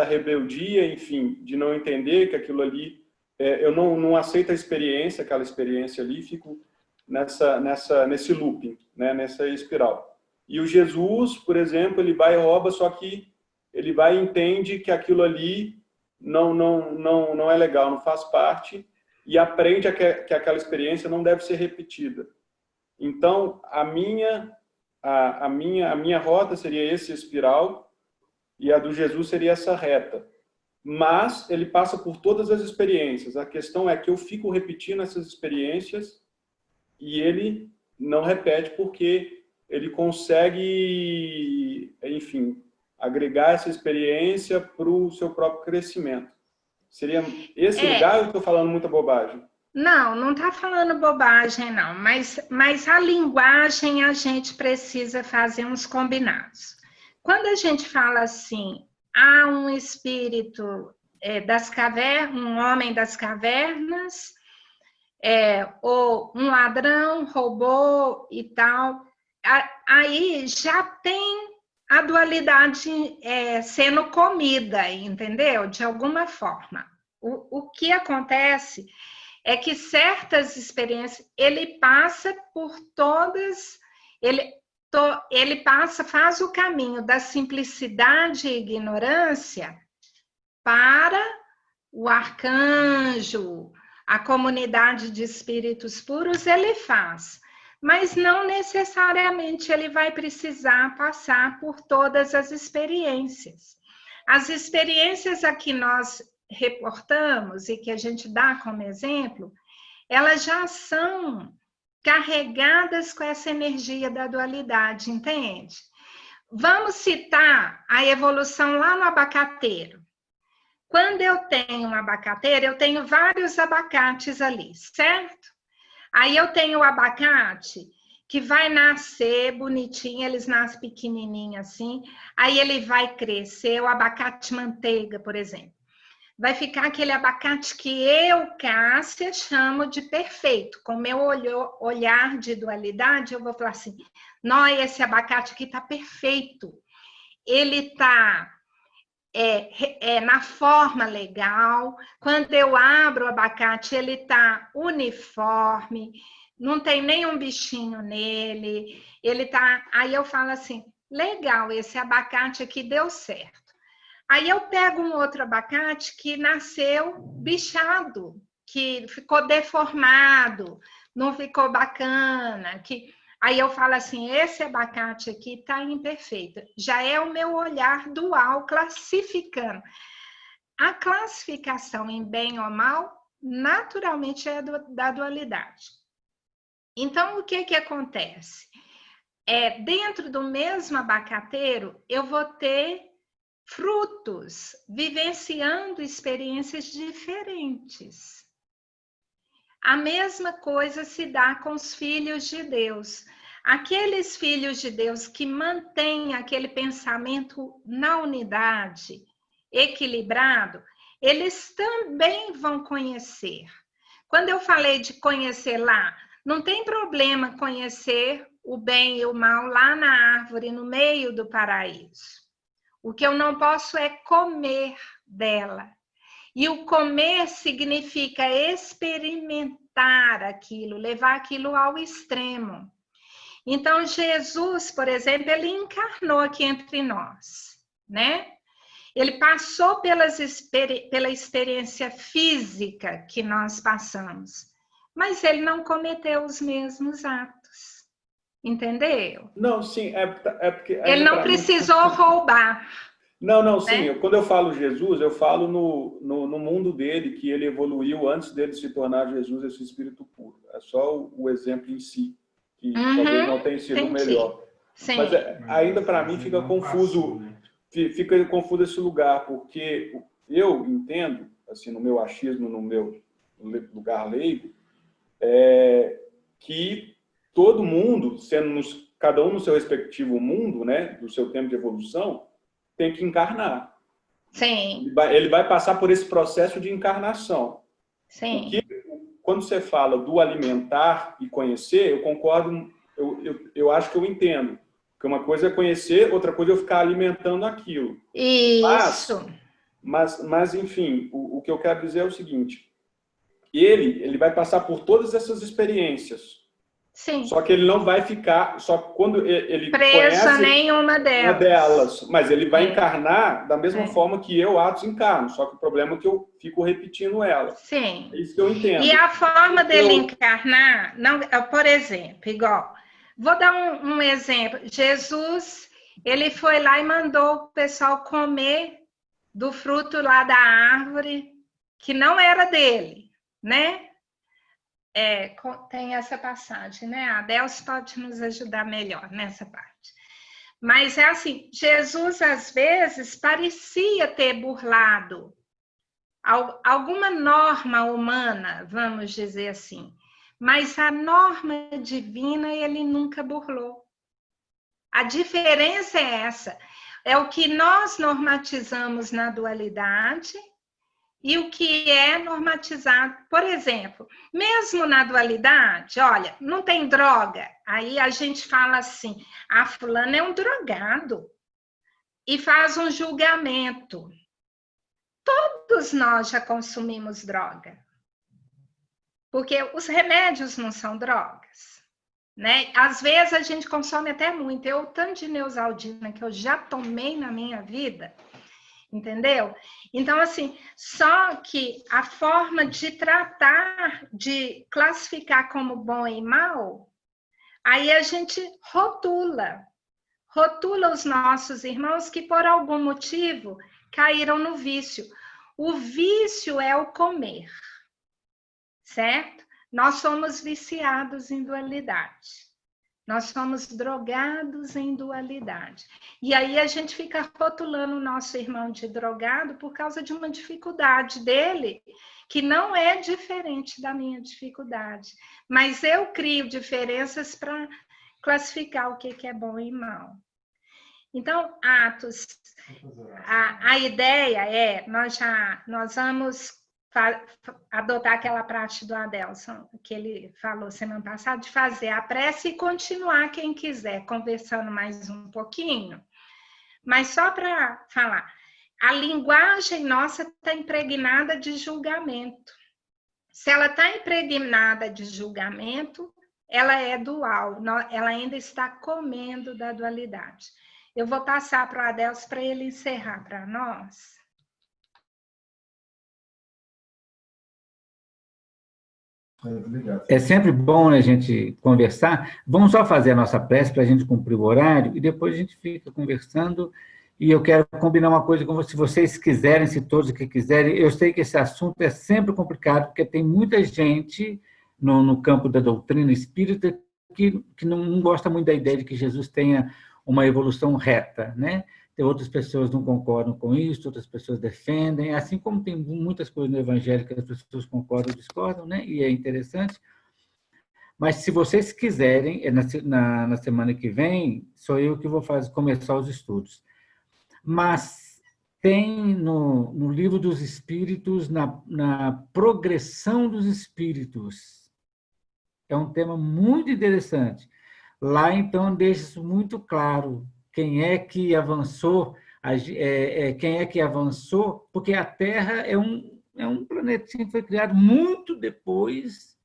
rebeldia, enfim, de não entender que aquilo ali eu não aceito a experiência, aquela experiência ali, fico nesse looping, né, nessa espiral. E o Jesus, por exemplo, ele vai e rouba, só que ele vai e entende que aquilo ali não é legal, não faz parte, e aprende que aquela experiência não deve ser repetida. Então, a minha rota seria esse espiral, e a do Jesus seria essa reta. Mas ele passa por todas as experiências. A questão é que eu fico repetindo essas experiências e ele não repete porque ele consegue, enfim, agregar essa experiência para o seu próprio crescimento. Seria esse lugar ou eu estou falando muita bobagem? Não está falando bobagem, não, mas a linguagem a gente precisa fazer uns combinados. Quando a gente fala assim, há um espírito das cavernas, um homem das cavernas, ou um ladrão roubou e tal, aí já tem a dualidade sendo comida, entendeu? De alguma forma. O que acontece é que certas experiências, ele passa por todas, ele passa, faz o caminho da simplicidade e ignorância para o arcanjo, a comunidade de espíritos puros, ele faz. Mas não necessariamente ele vai precisar passar por todas as experiências. As experiências a que nós reportamos e que a gente dá como exemplo, elas já são carregadas com essa energia da dualidade, entende? Vamos citar a evolução lá no abacateiro. Quando eu tenho um abacateiro, eu tenho vários abacates ali, certo? Aí eu tenho o abacate que vai nascer bonitinho, eles nascem pequenininho assim, aí ele vai crescer, o abacate manteiga, por exemplo. Vai ficar aquele abacate que eu, Cássia, chamo de perfeito. Com o meu olhar de dualidade, eu vou falar assim, não, esse abacate aqui está perfeito. Ele está na forma legal. Quando eu abro o abacate, ele está uniforme, não tem nenhum bichinho nele. Ele tá. Aí eu falo assim, legal, esse abacate aqui deu certo. Aí eu pego um outro abacate que nasceu bichado, que ficou deformado, não ficou bacana. Aí eu falo assim, esse abacate aqui está imperfeito. Já é o meu olhar dual classificando. A classificação em bem ou mal, naturalmente é da dualidade. Então, o que acontece? Dentro do mesmo abacateiro, eu vou ter frutos, vivenciando experiências diferentes. A mesma coisa se dá com os filhos de Deus. Aqueles filhos de Deus que mantêm aquele pensamento na unidade, equilibrado, eles também vão conhecer. Quando eu falei de conhecer lá, não tem problema conhecer o bem e o mal lá na árvore, no meio do paraíso. O que eu não posso é comer dela. E o comer significa experimentar aquilo, levar aquilo ao extremo. Então, Jesus, por exemplo, ele encarnou aqui entre nós, né? Ele passou pela experiência física que nós passamos, mas ele não cometeu os mesmos atos. Entendeu? Não, sim, porque... Ele não precisou roubar. Não, sim. Né? Quando eu falo Jesus, eu falo no mundo dele, que ele evoluiu antes dele se tornar Jesus, esse espírito puro. É só o exemplo em si, que talvez não tenha sido o melhor. Sim. Mas ainda para mim fica confuso, né? Fica confuso esse lugar, porque eu entendo, assim, no meu achismo, no meu lugar leigo, que todo mundo, cada um no seu respectivo mundo, né, do seu tempo de evolução, tem que encarnar. Sim. Ele vai passar por esse processo de encarnação. Sim. Quando você fala do alimentar e conhecer, eu concordo, eu acho que eu entendo. Porque uma coisa é conhecer, outra coisa é eu ficar alimentando aquilo. Isso. Mas enfim, o que eu quero dizer é o seguinte, ele vai passar por todas essas experiências. Sim. Só que ele não vai ficar, só quando ele preso a conhece nenhuma delas. Mas ele vai encarnar da mesma forma que eu, Atos, encarno. Só que o problema é que eu fico repetindo ela. Sim. É isso que eu entendo. E a forma dele encarnar, não, por exemplo, igual, vou dar um exemplo. Jesus, ele foi lá e mandou o pessoal comer do fruto lá da árvore, que não era dele, né? Tem essa passagem, né? A Deus pode nos ajudar melhor nessa parte. Mas é assim, Jesus às vezes parecia ter burlado alguma norma humana, vamos dizer assim, mas a norma divina ele nunca burlou. A diferença é essa, é o que nós normatizamos na dualidade e o que é normatizado. Por exemplo, mesmo na dualidade, olha, não tem droga, aí a gente fala assim, fulano é um drogado, e faz um julgamento. Todos nós já consumimos droga, porque os remédios não são drogas, né? Às vezes a gente consome até muito. Eu, tanto de Neosaldina que eu já tomei na minha vida, entendeu? Então, assim, só que a forma de tratar, de classificar como bom e mal, aí a gente rotula os nossos irmãos que por algum motivo caíram no vício. O vício é o comer, certo? Nós somos viciados em dualidade. Nós somos drogados em dualidade. E aí a gente fica rotulando o nosso irmão de drogado por causa de uma dificuldade dele, que não é diferente da minha dificuldade. Mas eu crio diferenças para classificar o que é bom e mal. Então, Atos, a ideia é, nós vamos adotar aquela prática do Adelson, que ele falou semana passada, de fazer a prece e continuar, quem quiser, conversando mais um pouquinho. Mas só para falar, a linguagem nossa está impregnada de julgamento. Se ela está impregnada de julgamento, ela é dual, ela ainda está comendo da dualidade. Eu vou passar para o Adelson para ele encerrar para nós. É sempre bom, né, a gente conversar. Vamos só fazer a nossa prece para a gente cumprir o horário e depois a gente fica conversando. E eu quero combinar uma coisa com vocês, se vocês quiserem, se todos que quiserem. Eu sei que esse assunto é sempre complicado, porque tem muita gente no campo da doutrina espírita que não gosta muito da ideia de que Jesus tenha uma evolução reta, né? Tem outras pessoas não concordam com isso, outras pessoas defendem, assim como tem muitas coisas no Evangelho que as pessoas concordam ou discordam, né? E é interessante. Mas, se vocês quiserem, na semana que vem, sou eu que vou começar os estudos. Mas tem no Livro dos Espíritos, na progressão dos espíritos, é um tema muito interessante. Lá, então, deixa isso muito claro. Quem é que avançou? Quem é que avançou? Porque a Terra é um planetinho que foi criado muito depois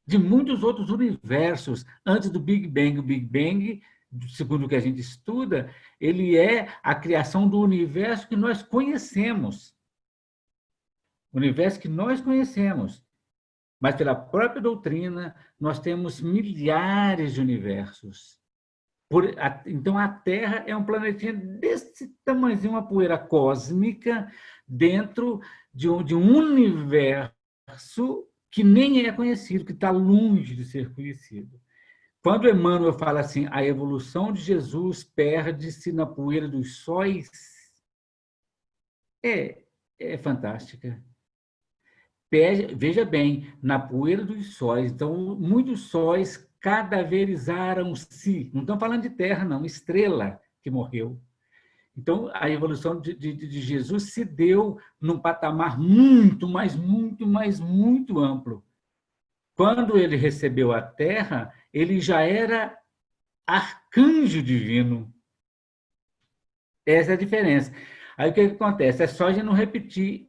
de muitos outros universos. Antes do Big Bang. O Big Bang, segundo o que a gente estuda, ele é a criação do universo que nós conhecemos. O universo que nós conhecemos. Mas, pela própria doutrina, nós temos milhares de universos. Então, a Terra é um planetinha desse tamanhozinho, uma poeira cósmica, dentro de um universo que nem é conhecido, que está longe de ser conhecido. Quando Emmanuel fala assim, a evolução de Jesus perde-se na poeira dos sóis, é fantástica. Veja bem, na poeira dos sóis, então, muitos sóis cadaverizaram-se. Não estão falando de terra, não, estrela que morreu. Então, a evolução de Jesus se deu num patamar muito, mas muito amplo. Quando ele recebeu a terra, ele já era arcanjo divino. Essa é a diferença. Aí o que acontece? É só a gente não repetir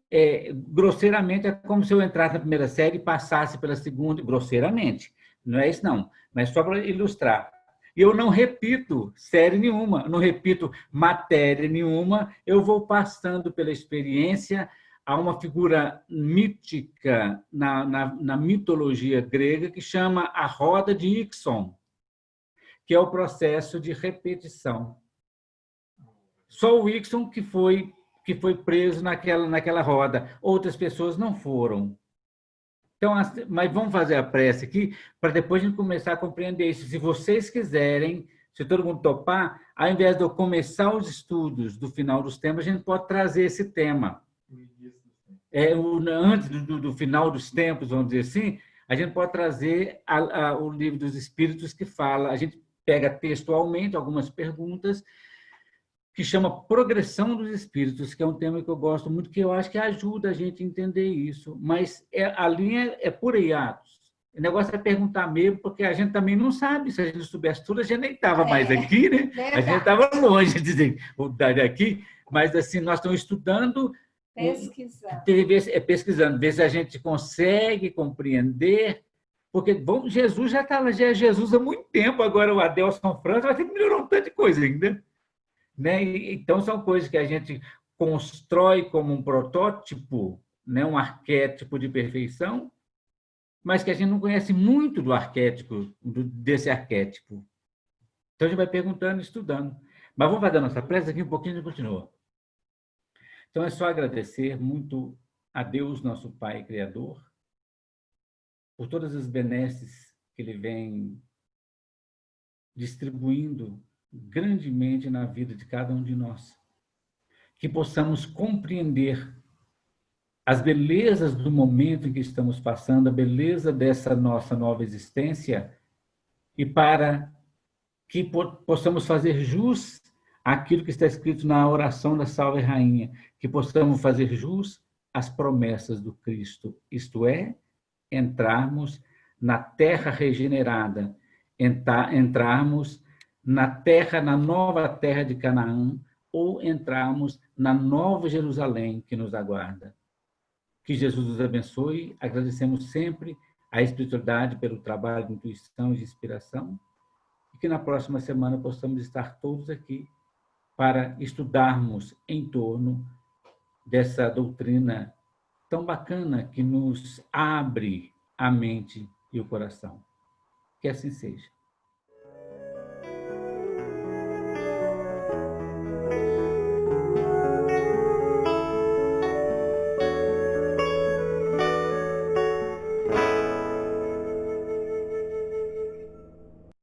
grosseiramente, é como se eu entrasse na primeira série e passasse pela segunda, grosseiramente. Não é isso, não. Mas só para ilustrar. E eu não repito série nenhuma, não repito matéria nenhuma, eu vou passando pela experiência a uma figura mítica na mitologia grega que chama a roda de Ixion, que é o processo de repetição. Só o Ixion que foi preso naquela roda. Outras pessoas não foram. Então, mas vamos fazer a prece aqui, para depois a gente começar a compreender isso. Se vocês quiserem, se todo mundo topar, ao invés de eu começar os estudos do final dos temas, a gente pode trazer esse tema. antes do final dos tempos, vamos dizer assim, a gente pode trazer o Livro dos Espíritos, que fala, a gente pega textualmente algumas perguntas, que chama Progressão dos Espíritos, que é um tema que eu gosto muito, que eu acho que ajuda a gente a entender isso, mas a linha é por hiatos. O negócio é perguntar mesmo, porque a gente também não sabe. Se a gente soubesse tudo, a gente nem estava mais aqui, né? Verdade. A gente estava longe de dizer, daqui, mas assim, nós estamos estudando, pesquisando, ver se a gente consegue compreender, porque Jesus já é Jesus há muito tempo, agora o Adelson França vai ter que melhorar um tanto de coisa ainda. Né? Então, são coisas que a gente constrói como um protótipo, né? Um arquétipo de perfeição, mas que a gente não conhece muito do arquétipo, desse arquétipo. Então, a gente vai perguntando, estudando. Mas vamos fazer a nossa prece aqui um pouquinho e a gente continua. Então, é só agradecer muito a Deus, nosso Pai Criador, por todas as benesses que Ele vem distribuindo grandemente na vida de cada um de nós. Que possamos compreender as belezas do momento em que estamos passando, a beleza dessa nossa nova existência, e para que possamos fazer jus àquilo que está escrito na oração da Salve Rainha, que possamos fazer jus às promessas do Cristo, isto é, entrarmos na terra regenerada, entrarmos na nova terra de Canaã, ou entrarmos na nova Jerusalém que nos aguarda. Que Jesus nos abençoe. Agradecemos sempre a espiritualidade pelo trabalho de intuição e de inspiração, e que na próxima semana possamos estar todos aqui para estudarmos em torno dessa doutrina tão bacana que nos abre a mente e o coração. Que assim seja.